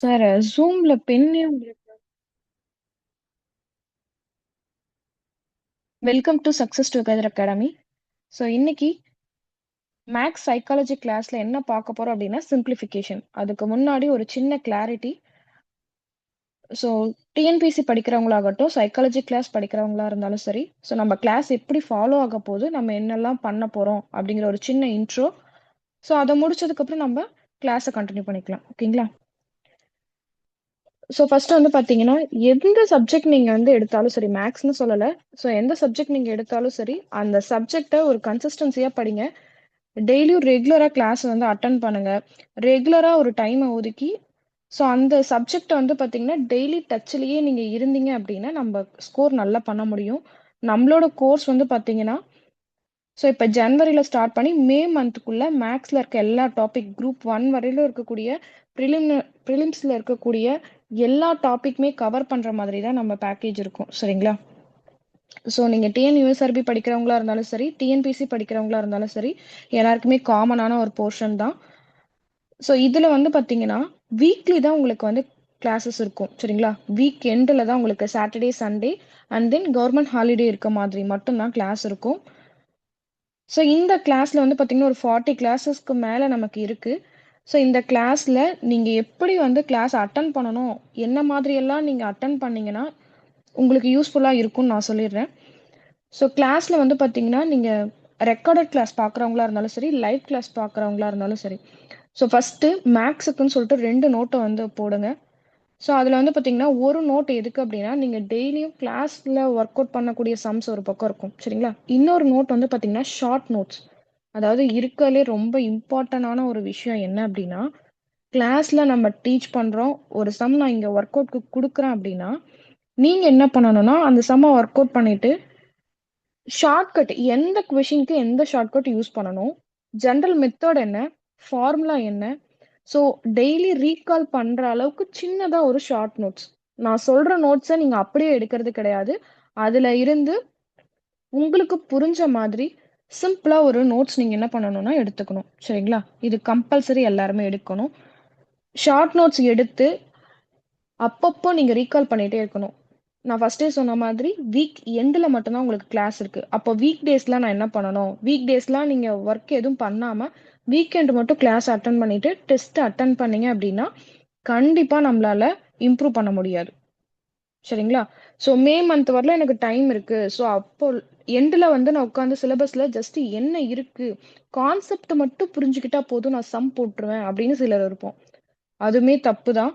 Sir ஜூம்ல பெண்ணையும் welcome to success together academy. So இன்னைக்கு maths psychology கிளாஸ்ல என்ன பார்க்க போறோம் அப்படின்னா சிம்பிளிஃபிகேஷன். அதுக்கு முன்னாடி ஒரு சின்ன கிளாரிட்டி. ஸோ டிஎன்பிசி படிக்கிறவங்களாகட்டும், சைக்காலஜி கிளாஸ் படிக்கிறவங்களா இருந்தாலும் சரி, ஸோ நம்ம கிளாஸ் எப்படி ஃபாலோ ஆக போகுது, நம்ம என்னெல்லாம் பண்ண போறோம் அப்படிங்கிற ஒரு சின்ன இன்ட்ரோ. ஸோ அதை முடிச்சதுக்கு அப்புறம் நம்ம கிளாஸை கண்டினியூ பண்ணிக்கலாம். ஓகேங்களா? ஸோ ஃபர்ஸ்ட் வந்து பார்த்தீங்கன்னா, எந்த சப்ஜெக்ட் நீங்க வந்து எடுத்தாலும் சரி, மேக்ஸ்ன்னு சொல்லல. ஸோ எந்த சப்ஜெக்ட் நீங்க எடுத்தாலும் சரி, அந்த சப்ஜெக்ட்ட ஒரு கன்சிஸ்டன்சியா படிங்க. டெய்லியும் ரெகுலரா கிளாஸ் வந்து அட்டெண்ட் பண்ணுங்க. ரெகுலரா ஒரு டைம ஒதுக்கி, ஸோ அந்த சப்ஜெக்ட்ட வந்து பார்த்தீங்கன்னா, டெய்லி டச்லயே நீங்க இருந்தீங்க அப்படின்னா, நம்ப ஸ்கோர் நல்லா பண்ண முடியும். நம்மளோட கோர்ஸ் வந்து பார்த்தீங்கன்னா, ஸோ இப்ப ஜனவரில ஸ்டார்ட் பண்ணி மே மந்த்துக்குள்ள மேக்ஸ்ல இருக்க எல்லா டாபிக் குரூப் 1 வரையிலும் இருக்கக்கூடிய பிரிலிம் பிரிலிம்ஸ்ல இருக்கக்கூடிய எல்லா டாபிக்குமே கவர் பண்ற மாதிரி தான் நம்ம பேக்கேஜ் இருக்கும். சரிங்களா? ஸோ நீங்க டிஎன் யூஎஸ்ஆர்பி படிக்கிறவங்களா இருந்தாலும் சரி, டிஎன்பிசி படிக்கிறவங்களா இருந்தாலும் சரி, எல்லாருக்குமே காமனான ஒரு போர்ஷன் தான். ஸோ இதுல வந்து பார்த்தீங்கன்னா, வீக்லி தான் உங்களுக்கு வந்து கிளாஸஸ் இருக்கும். சரிங்களா? வீக் எண்டுல தான் உங்களுக்கு Saturday, Sunday and then government holiday இருக்க மாதிரி மட்டும் தான் கிளாஸ் இருக்கும். ஸோ இந்த கிளாஸ்ல வந்து பார்த்தீங்கன்னா, ஒரு 40 கிளாஸஸ்க்கு மேல நமக்கு இருக்கு. ஸோ இந்த கிளாஸ்ல நீங்க எப்படி வந்து கிளாஸ் அட்டெண்ட் பண்ணணும், என்ன மாதிரியெல்லாம் நீங்க அட்டெண்ட் பண்ணீங்கன்னா, உங்களுக்கு யூஸ்ஃபுல்லா இருக்கும்னு நான் சொல்லிடுறேன். ஸோ கிளாஸ்ல வந்து பார்த்தீங்கன்னா, நீங்க ரெக்கார்டட் கிளாஸ் பார்க்குறவங்களா இருந்தாலும் சரி, லைவ் கிளாஸ் பார்க்குறவங்களா இருந்தாலும் சரி. ஸோ ஃபர்ஸ்ட்டு மேக்ஸுக்குன்னு சொல்லிட்டு 2 நோட்ட வந்து போடுங்க. ஸோ அதில வந்து பார்த்தீங்கன்னா, ஒரு நோட் எதுக்கு அப்டின்னா, நீங்க டெய்லியும் கிளாஸ்ல ஒர்க் அவுட் பண்ணக்கூடிய சம்ஸ் ஒரு பக்கம் இருக்கும். சரிங்களா? இன்னொரு நோட் வந்து பார்த்தீங்கன்னா, ஷார்ட் நோட்ஸ். அதாவது இருக்கறதுலே ரொம்ப இம்பார்ட்டன்டான ஒரு விஷயம் என்ன அப்டின்னா, கிளாஸ்ல நம்ம டீச் பண்றோம். ஒரு சம் நான் இங்க ஒர்க் அவுட்க்கு குடுக்குறேன் அப்டின்னா, நீங்க என்ன பண்ணணும்னா, அந்த சம்ம ஒர்க் அவுட் பண்ணிட்டு, ஷார்ட்கட் எந்த கொஸ்டினுக்கு எந்த ஷார்ட்கட் யூஸ் பண்ணணும்? ஜெனரல் மெத்தட் என்ன? ஃபார்முலா என்ன? ஸோ டெய்லி ரீகால் பண்ற அளவுக்கு சின்னதா ஒரு ஷார்ட் நோட்ஸ். நான் சொல்ற நோட்ஸ நீங்க அப்படியே எடுக்கிறது கிடையாது. அதுல இருந்து உங்களுக்கு புரிஞ்ச மாதிரி சிம்பிளா ஒரு நோட்ஸ் நீங்க என்ன பண்ணணும்னா எடுத்துக்கணும். சரிங்களா? இது கம்பல்சரி எல்லாருமே எடுக்கணும். ஷார்ட் நோட்ஸ் எடுத்து அப்பப்போ நீங்க ரீகால் பண்ணிட்டே இருக்கணும். நான் ஃபர்ஸ்ட்டே சொன்ன மாதிரி வீக் எண்டுல மட்டும் தான் உங்களுக்கு கிளாஸ் இருக்கு. அப்போ வீக் டேஸ்ல நான் என்ன பண்ணணும்? வீக் டேஸ்லாம் நீங்க ஒர்க் எதுவும் பண்ணாம, வீக்கெண்ட் மட்டும் கிளாஸ் அட்டெண்ட் பண்ணிட்டு, டெஸ்ட் அட்டெண்ட் பண்ணீங்க அப்படின்னா, கண்டிப்பா நம்மளால இம்ப்ரூவ் பண்ண முடியாது. சரிங்களா? ஸோ மே மந்த் வரல எனக்கு டைம் இருக்கு. ஸோ அப்போ எண்டுல வந்து நான் உட்காந்து சிலபஸ்ல ஜஸ்ட் என்ன இருக்கு? கான்செப்ட் மட்டும் புரிஞ்சுக்கிட்டா போதும் நான் சம் போட்டுருவேன் அப்படின்னு சிலர் இருப்போம். அதுவுமே தப்பு தான்.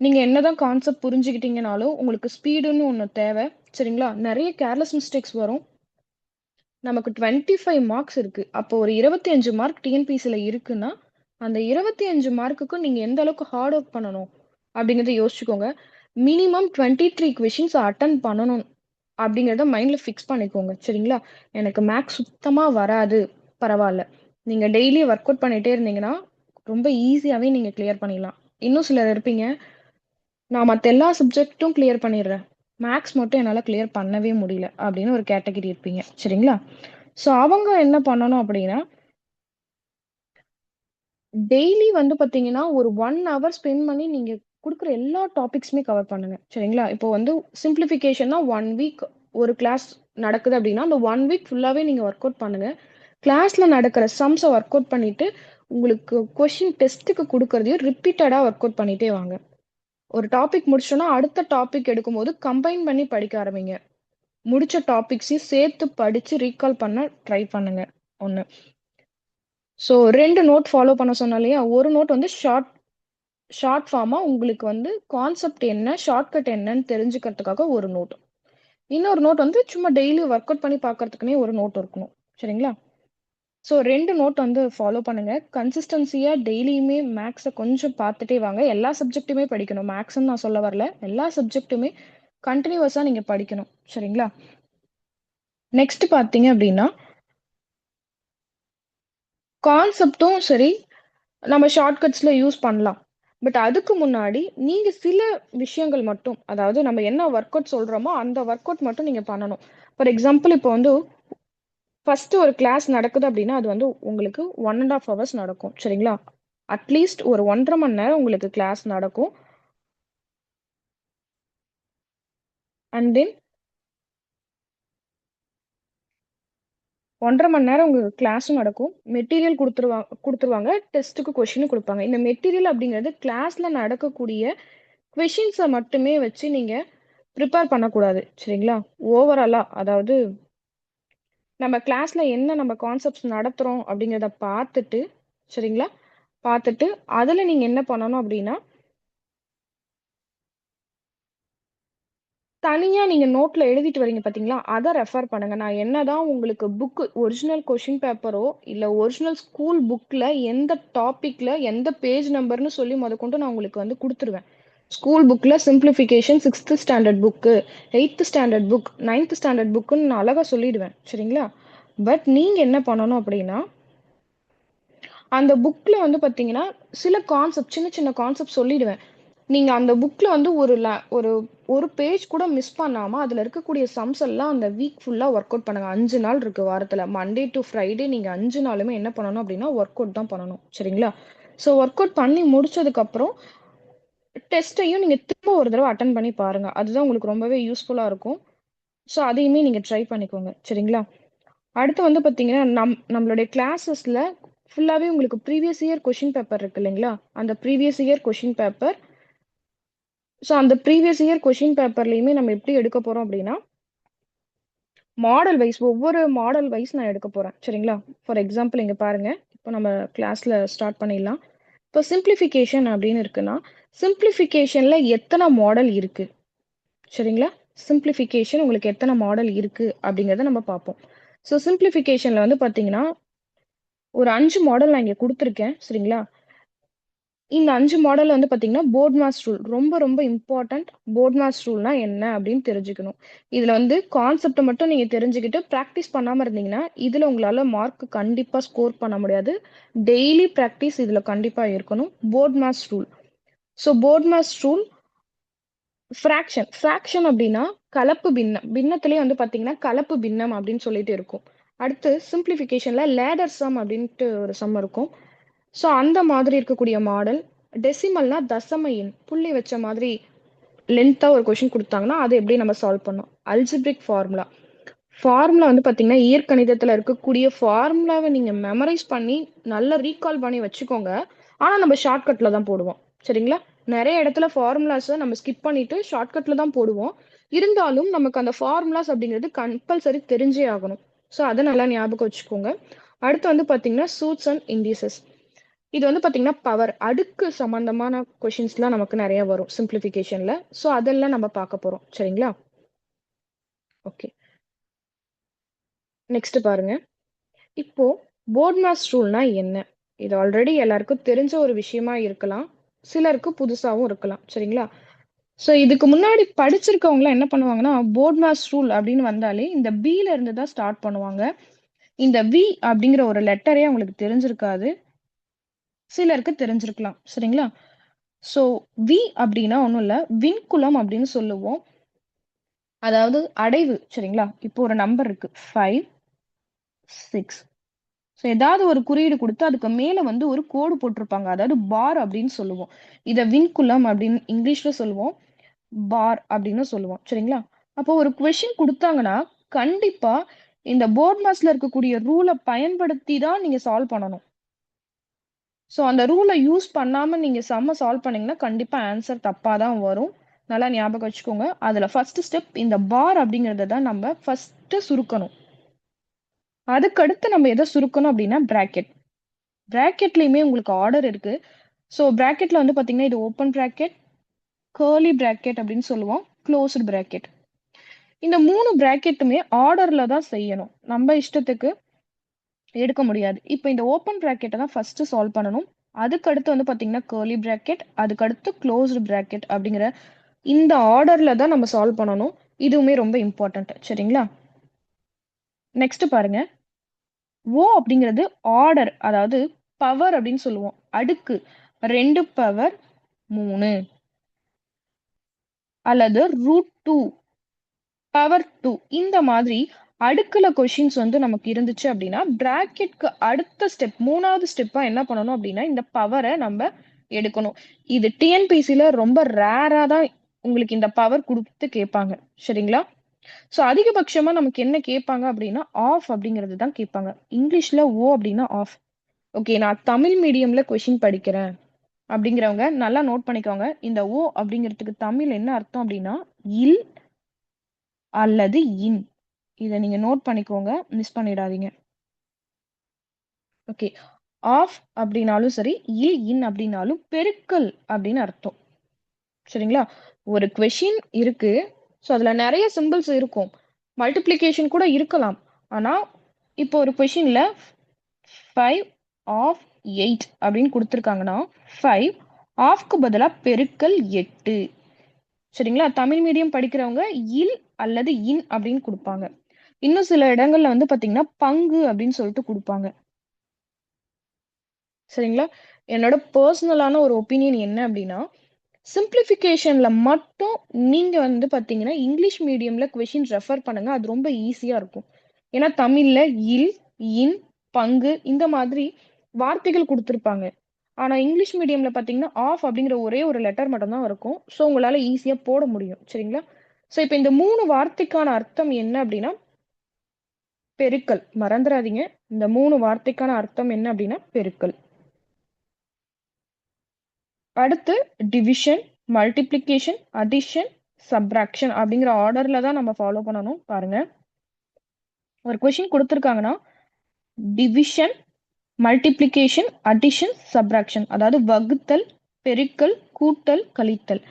நீங்க என்னதான் கான்செப்ட் புரிஞ்சுக்கிட்டீங்கனாலும், உங்களுக்கு ஸ்பீடுன்னு ஒண்ணு தேவை. சரிங்களா? நெறைய கேர்லெஸ் மிஸ்டேக்ஸ் வரும். நமக்கு 25 மார்க்ஸ் இருக்கு. அப்போ ஒரு 25 மார்க் டிஎன்பிசில இருக்குன்னா, அந்த 25 மார்க்குக்கு நீங்க எந்த அளவுக்கு ஹார்ட் ஒர்க் பண்ணணும்? அப்படிங்கிறத யோசிச்சுக்கோங்க. மினிமம் 23 கொஸ்டின்ஸ் அட்டெண்ட் பண்ணணும். அப்படிங்கிறத மைண்ட்ல ஃபிக்ஸ் பண்ணிக்கோங்க. சரிங்களா? எனக்கு மேத்ஸ் சுத்தமா வராது. பரவால்ல. நீங்க டெய்லி ஒர்க் அவுட் பண்ணிட்டே இருந்தீங்கன்னா, ரொம்ப ஈஸியாவே நீங்க கிளியர் பண்ணிடலாம். இன்னும் சிலர் இருப்பீங்க, நான் மத்த எல்லா சப்ஜெக்ட்டும் கிளியர் பண்ணிடுறேன். மேத்ஸ் மட்டும் என்னால கிளியர் பண்ணவே முடியல. அப்படின்னு ஒரு கேட்டகரி இருப்பீங்க. சரிங்களா? ஸோ அவங்க என்ன பண்ணணும் அப்படின்னா, டெய்லி வந்து பார்த்தீங்கன்னா, ஒரு 1 ஹவர் ஸ்பெண்ட் பண்ணி நீங்க குடுக்குற எல்லா டாபிக்ஸுமே கவர் பண்ணுங்க. சரிங்களா? இப்போ வந்து சிம்ப்ளிஃபிகேஷன்னா 1 வீக் ஒரு கிளாஸ் நடக்குது அப்படின்னா, அந்த 1 வீக் ஃபுல்லாவே நீங்க ஒர்க் அவுட் பண்ணுங்க. கிளாஸ்ல நடக்கிற சம்ஸ ஒர்க் அவுட் பண்ணிட்டு, உங்களுக்கு கொஸ்டின் டெஸ்ட்டுக்கு குடுக்குறதையும் ரிப்பீட்டடா ஒர்க் அவுட் பண்ணிட்டே வாங்க. ஒரு டாபிக் முடிச்சோம்னா, அடுத்த டாபிக் எடுக்கும்போது கம்பைன் பண்ணி படிக்க ஆரம்பிங்க. முடிச்ச டாபிக்ஸையும் சேர்த்து படிச்சு ரீகால் பண்ண ட்ரை பண்ணுங்க. 1. ஸோ 2 நோட் ஃபாலோ பண்ண சொன்னேன் இல்லையா? ஒரு நோட் வந்து ஷார்ட் ஃபார்மா உங்களுக்கு வந்து கான்செப்ட் என்ன, ஷார்ட்கட் என்னன்னு தெரிஞ்சுக்கிறதுக்காக ஒரு நோட். இன்னொரு நோட் வந்து சும்மா டெய்லி ஒர்க் அவுட் பண்ணி பார்க்கறதுக்குன்னே ஒரு நோட் இருக்கணும். சரிங்களா? ஸோ 2 நோட் வந்து ஃபாலோ பண்ணுங்க. கன்சிஸ்டன்சியா டெய்லியுமே மேத்ஸ கொஞ்சம் பார்த்துட்டே வாங்க. எல்லா சப்ஜெக்ட்டுமே படிக்கணும். மேத்ஸ்ன்னு நான் சொல்ல வரல. எல்லா சப்ஜெக்ட்டுமே கன்டினியூவஸா நீங்க படிக்கணும். சரிங்களா? நெக்ஸ்ட் பார்த்தீங்க அப்படின்னா, கான்செப்ட்டும் சரி, நம்ம ஷார்ட்கட்ஸ்ல யூஸ் பண்ணலாம். பட் அதுக்கு முன்னாடி நீங்க சில விஷயங்கள் மட்டும், அதாவது நம்ம என்ன ஒர்க் அவுட் சொல்றோமோ, அந்த ஒர்க் அவுட் மட்டும் நீங்க பண்ணணும். ஃபார் எக்ஸாம்பிள் இப்போ வந்து ஃபர்ஸ்ட் ஒரு கிளாஸ் நடக்குது அப்படின்னா, அது வந்து உங்களுக்கு 1 1/2 ஹவர்ஸ் நடக்கும். சரிங்களா? அட்லீஸ்ட் ஒரு 1 1/2 மணி நேரம் உங்களுக்கு கிளாஸ் நடக்கும். அண்ட் தென் 1.5 மணி நேரம் உங்க கிளாஸும் நடக்கும். மெட்டீரியல் குடுத்துருவாங்க. டெஸ்ட்டுக்கு கொஸ்டினும் குடுப்பாங்க. இந்த மெட்டீரியல் அப்படிங்கிறது கிளாஸ்ல நடக்கக்கூடிய கொஸ்டின்ஸ மட்டுமே வச்சு நீங்க ப்ரிப்பேர் பண்ணக்கூடாது. சரிங்களா? ஓவராலா அதாவது நம்ம கிளாஸ்ல என்ன நம்ம கான்செப்ட்ஸ் நடத்துறோம் அப்படிங்கிறத பார்த்துட்டு, சரிங்களா? பார்த்துட்டு, அதுல நீங்க என்ன பண்ணணும் அப்படின்னா, தனியா நீங்க நோட்ல எழுதிட்டு வரீங்க பார்த்தீங்களா? அத ரெஃபர் பண்ணுங்க. நான் என்னதான் உங்களுக்கு ஒரிஜினல் கொஸ்டின் பேப்பரோ, இல்ல ஒரிஜினல் ஸ்கூல் புக்ல எந்த டாபிக்ல, எந்த பேஜ் நம்பர்ன்னு சொல்லி மொதற்கொண்டு நான் உங்களுக்கு வந்து குடுத்துருவேன். ஸ்கூல் புக்ல சிம்ப்ளிஃபிகேஷன் 6த் ஸ்டாண்டர்ட் புக்கு, 8த் ஸ்டாண்டர்ட் புக், 9த் ஸ்டாண்டர்ட் புக்குன்னு நான் அழகா சொல்லிடுவேன். சரிங்களா? பட் நீங்க என்ன பண்ணணும் அப்படின்னா, அந்த புக்ல வந்து பார்த்தீங்கன்னா, சில கான்செப்ட் சின்ன சின்ன கான்செப்ட் சொல்லிடுவேன். நீங்க அந்த புக்ல வந்து ஒரு ஒரு பேஜ் கூட மிஸ் பண்ணாம, அதுல இருக்கக்கூடிய சம்ஸ் எல்லாம் அந்த வீக் ஃபுல்லா ஒர்க் அவுட் பண்ணுங்க. 5 நாள் இருக்கு வாரத்துல. மண்டே டூ ஃப்ரைடே நீங்க 5 நாளுமே என்ன பண்ணணும் அப்படின்னா, ஒர்க் அவுட் தான் பண்ணணும். சரிங்களா? ஸோ ஒர்க் அவுட் பண்ணி முடிச்சதுக்கப்புறம், டெஸ்ட்டையும் நீங்க திரும்ப ஒரு தடவ அட்டெண்ட் பண்ணி பாருங்க. அதுதான் உங்களுக்கு ரொம்பவே யூஸ்ஃபுல்லா இருக்கும். ஸோ அதையுமே நீங்க ட்ரை பண்ணிக்கோங்க. சரிங்களா? அடுத்து வந்து பார்த்தீங்கன்னா, நம்மளுடைய கிளாஸஸ்ல ஃபுல்லாவே உங்களுக்கு ப்ரீவியஸ் இயர் கொஸ்டின் பேப்பர் இருக்கு இல்லைங்களா? அந்த ப்ரீவியஸ் இயர் கொஸ்டின் பேப்பர் அந்த ப்ரீவியஸ் இயர் கொஸ்டின் பேப்பர்லயுமே நம்ம எப்படி எடுக்க போறோம் அப்படின்னா, ஒவ்வொரு மாடல் வைஸ் நான் எடுக்க போறேன். சரிங்களா? ஃபார் எக்ஸாம்பிள் இங்க பாருங்க. இப்போ நம்ம கிளாஸ்ல ஸ்டார்ட் பண்ணிடலாம். இப்போ சிம்ப்ளிஃபிகேஷன் அப்படின்னு இருக்குன்னா, சிம்ப்ளிஃபிகேஷன்ல எத்தன மாடல் இருக்கு? சரிங்களா? சிம்ப்ளிஃபிகேஷன் உங்களுக்கு எத்தன மாடல் இருக்கு? அப்படிங்கிறத நம்ம பார்ப்போம். சிம்ப்ளிஃபிகேஷன்ல வந்து பார்த்தீங்கன்னா, ஒரு 5 மாடல் நான் இங்க குடுத்துருக்கேன். சரிங்களா? இந்த 5 மாடல் வந்து பார்த்தீங்கன்னா, போர்ட் மாஸ் ரூல். ரொம்ப ரொம்ப இம்பார்ட்டன்ட். போர்ட் மாஸ் ரூல்னா என்ன அப்படின்னு தெரிஞ்சுக்கணும். இதுல வந்து கான்செப்ட்ட மட்டும் நீங்க தெரிஞ்சுக்கிட்டு பிராக்டிஸ் பண்ணாம இருந்தீங்கன்னா, இதுல உங்களால மார்க் கண்டிப்பா ஸ்கோர் பண்ண முடியாது. டெய்லி பிராக்டிஸ் இதுல கண்டிப்பா இருக்கணும். BODMAS rule. BODMAS rule fraction அப்படின்னா கலப்பு பின்னம். பின்னத்திலேயே வந்து பார்த்தீங்கன்னா, கலப்பு பின்னம் அப்படின்னு சொல்லிட்டு இருக்கும். அடுத்து சிம்ப்ளிஃபிகேஷன்ல லேடர் சம் அப்படின்ட்டு ஒரு சம் இருக்கும். அந்த மாதிரி இருக்கக்கூடிய மாடல். டெசிமல்னா தசம எண். புள்ளி வச்ச மாதிரி லென்த்தா ஒரு கொஸ்டின் குடுத்தாங்கன்னா, அத எப்படி நம்ம சால்வ் பண்ணணும். Algebraic formula. ஃபார்முலா வந்து பார்த்தீங்கன்னா, இயற்கணிதத்துல இருக்கக்கூடிய ஃபார்முலாவ நீங்க மெமரைஸ் பண்ணி, நல்லா ரீகால் பண்ணி வச்சுக்கோங்க. ஆனா, நம்ம ஷார்ட்கட்ல தான் போடுவோம். சரிங்களா? நெறைய இடத்துல ஃபார்முலாஸ நம்ம ஸ்கிப் பண்ணிட்டு ஷார்ட்கட்ல தான் போடுவோம். இருந்தாலும் நமக்கு அந்த ஃபார்முலாஸ் அப்படிங்கிறது கம்பல்சரி தெரிஞ்சே ஆகணும். அத நல்லா ஞாபகம் வச்சுக்கோங்க. அடுத்து வந்து பார்த்தீங்கன்னா, சூட்ஸ் அண்ட் இண்டீசஸ். இது வந்து பார்த்தீங்கன்னா, பவர் அடுக்கு சம்பந்தமான கொஸ்டின்ஸ்லாம் நமக்கு நெறைய வரும் சிம்ப்ளிஃபிகேஷன்ல. அதெல்லாம் நம்ம பார்க்க போறோம். சரிங்களா? ஓகே. நெக்ஸ்ட் பாருங்க. இப்போ போர்ட் மாஸ் ரூல்னா என்ன? இது ஆல்ரெடி எல்லாருக்கும் தெரிஞ்ச ஒரு விஷயமா இருக்கலாம். சிலருக்கு புதுசாவும் இருக்கலாம். சரிங்களா? இதுக்கு முன்னாடி படிச்சிருக்கவங்கலாம் என்ன பண்ணுவாங்கன்னா, போர்ட் மாஸ் ரூல் அப்படின்னு வந்தாலே இந்த பில இருந்து தான் ஸ்டார்ட் பண்ணுவாங்க. இந்த வி அப்படிங்கிற ஒரு லெட்டரே அவங்களுக்கு தெரிஞ்சிருக்காது. சிலருக்கு தெரிஞ்சிருக்கலாம். சரிங்களா? ஸோ வி அப்படின்னா ஒண்ணும் இல்ல. விண்குலம் அப்படின்னு சொல்லுவோம். அதாவது அடைவு. சரிங்களா? இப்போ ஒரு நம்பர் இருக்கு. 5, 6. ஏதாவது ஒரு குறியீடு குடுத்து, அதுக்கு மேல வந்து ஒரு கோடு போட்டிருப்பாங்க. அதாவது பார் அப்படின்னு சொல்லுவோம். இத விண்குலம் அப்படின்னு இங்கிலீஷ்ல சொல்லுவோம். பார் அப்படின்னு சொல்லுவோம். சரிங்களா? அப்போ ஒரு கொஸ்டின் குடுத்தாங்கன்னா, கண்டிப்பா இந்த போர்ட் மாஸ்ல இருக்கக்கூடிய ரூல பயன்படுத்தி தான் நீங்க சால்வ் பண்ணணும். அந்த ரூல யூஸ் பண்ணாம நீங்க சம்ம சால்வ் பண்ணீங்கன்னா, கண்டிப்பா ஆன்சர் தப்பா தான் வரும். நல்லா ஞாபகம் வச்சுக்கோங்க. அதுல ஃபர்ஸ்ட் ஸ்டெப் இந்த பார் அப்படிங்கிறத தான் நம்ம ஃபர்ஸ்ட் சுருக்கணும். அதுக்கடுத்து நம்ம எத சுருக்கணும் அப்படின்னா பிராக்கெட். பிராக்கெட்லயுமே உங்களுக்கு ஆர்டர் இருக்கு. பிராக்கெட்ல வந்து பார்த்தீங்கன்னா, இது ஓப்பன் பிராக்கெட், கர்லி பிராக்கெட் அப்படின்னு சொல்லுவோம். Closed bracket. இந்த 3 பிராக்கெட்டுமே ஆர்டர்ல தான் செய்யணும். நம்ம இஷ்டத்துக்கு எடுக்க முடியாது. இப்ப இந்த ஓப்பன் பிராக்கெட்ட தான் ஃபர்ஸ்ட் சால்வ் பண்ணணும். அதுக்கடுத்து வந்து பார்த்தீங்கன்னா, கர்லி பிராக்கெட், அதுக்கடுத்து குளோஸ்டு பிராக்கெட் அப்படிங்கிற இந்த ஆர்டர்ல தான் நம்ம சால்வ் பண்ணணும். இதுவுமே ரொம்ப இம்பார்ட்டன்ட். சரிங்களா? நெக்ஸ்ட் பாருங்க. ஓ அப்படிங்கிறது ஆர்டர், அதாவது பவர் அப்படின்னு சொல்லுவோம். அடுக்கு 2 பவர் 3 அல்லது √2 பவர் 2 இந்த மாதிரி அடுக்குல கொஷின்ஸ் வந்து நமக்கு இருந்துச்சு அப்படின்னா, பிராக்கெட்க்கு அடுத்த ஸ்டெப் 3வது ஸ்டெப்பா என்ன பண்ணணும் அப்படின்னா, இந்த பவர நம்ம எடுக்கணும். இது டிஎன்பிசில ரொம்ப ரேரா தான் உங்களுக்கு இந்த பவர் குடுத்து கேட்பாங்க. சரிங்களா? ஸோ அதிகபட்சமா நமக்கு என்ன கேட்பாங்க அப்படின்னா, ஆஃப் அப்படிங்கிறது தான் கேட்பாங்க. இங்கிலீஷ்ல ஓ அப்படின்னா ஆஃப். ஓகே, நான் தமிழ் மீடியம்ல கொஸ்டின் படிக்கிறேன் அப்படிங்கிறவங்க நல்லா நோட் பண்ணிக்கோங்க. இந்த ஓ அப்படிங்கிறதுக்கு தமிழ் என்ன அர்த்தம் அப்படின்னா, இல் அல்லது இன். இத நீங்க நோட் பண்ணிக்கோங்க. மிஸ் பண்ணிடாதீங்க. ஓகே. ஆஃப் அப்படின்னாலும் சரி, இல், இன் அப்படின்னாலும் பெருக்கல் அப்படின்னு அர்த்தம். சரிங்களா? ஒரு கொஸ்டின் இருக்கு. ஸோ அதுல நெறைய சிம்பிள்ஸ் இருக்கும். மல்டிப்ளிகேஷன் கூட இருக்கலாம். ஆனா, இப்போ ஒரு கொஸ்டின்ல 5 ஆஃப் 8 அப்படின்னு குடுத்துருக்காங்கன்னா, 5 ஆஃப்க்கு பதிலா பெருக்கல் 8. சரிங்களா? தமிழ் மீடியம் படிக்கிறவங்க இல் அல்லது இன் அப்படின்னு குடுப்பாங்க. இன்னும் சில இடங்கள்ல வந்து பாத்தீங்கன்னா, பங்கு அப்படின்னு சொல்லிட்டு குடுப்பாங்க. சரிங்களா? என்னோட பெர்சனலான ஒரு ஒப்பீனியன் என்ன அப்படின்னா, சிம்ப்ளிஃபிகேஷன்ல மட்டும் நீங்க வந்து பாத்தீங்கன்னா, இங்கிலீஷ் மீடியம்ல கொஸ்டின் ரெஃபர் பண்ணுங்க. அது ரொம்ப ஈஸியா இருக்கும். ஏன்னா தமிழ்ல இல், இன், பங்கு இந்த மாதிரி வார்த்தைகள் குடுத்திருப்பாங்க. ஆனா இங்கிலீஷ் மீடியம்ல பாத்தீங்கன்னா, ஆஃப் அப்படிங்கிற ஒரே ஒரு லெட்டர் மட்டும் தான் இருக்கும். ஸோ உங்களால ஈஸியா போட முடியும். சரிங்களா? ஸோ இப்ப இந்த 3 வார்த்தைக்கான அர்த்தம் என்ன அப்படின்னா, பெருக்கல். மறந்துறாதீங்க. இந்த 3 வார்த்தைக்கான அர்த்தம் என்ன அப்படின்னா, பெருக்கல். அடுத்து டிவிஷன், மல்டிப்ளிகேஷன், அடிஷன், சப்ட்ராக்ஷன் அப்படிங்கிற ஆர்டர்ல தான் நம்ம ஃபாலோ பண்ணணும். பாருங்க. ஒரு கொஸ்டின் குடுத்துருக்காங்கன்னா, டிவிஷன், மல்டிப்ளிகேஷன், அடிஷன், சப்ட்ராக்ஷன். அதாவது வகுத்தல், பெருக்கல், கூட்டல், கழித்தல்.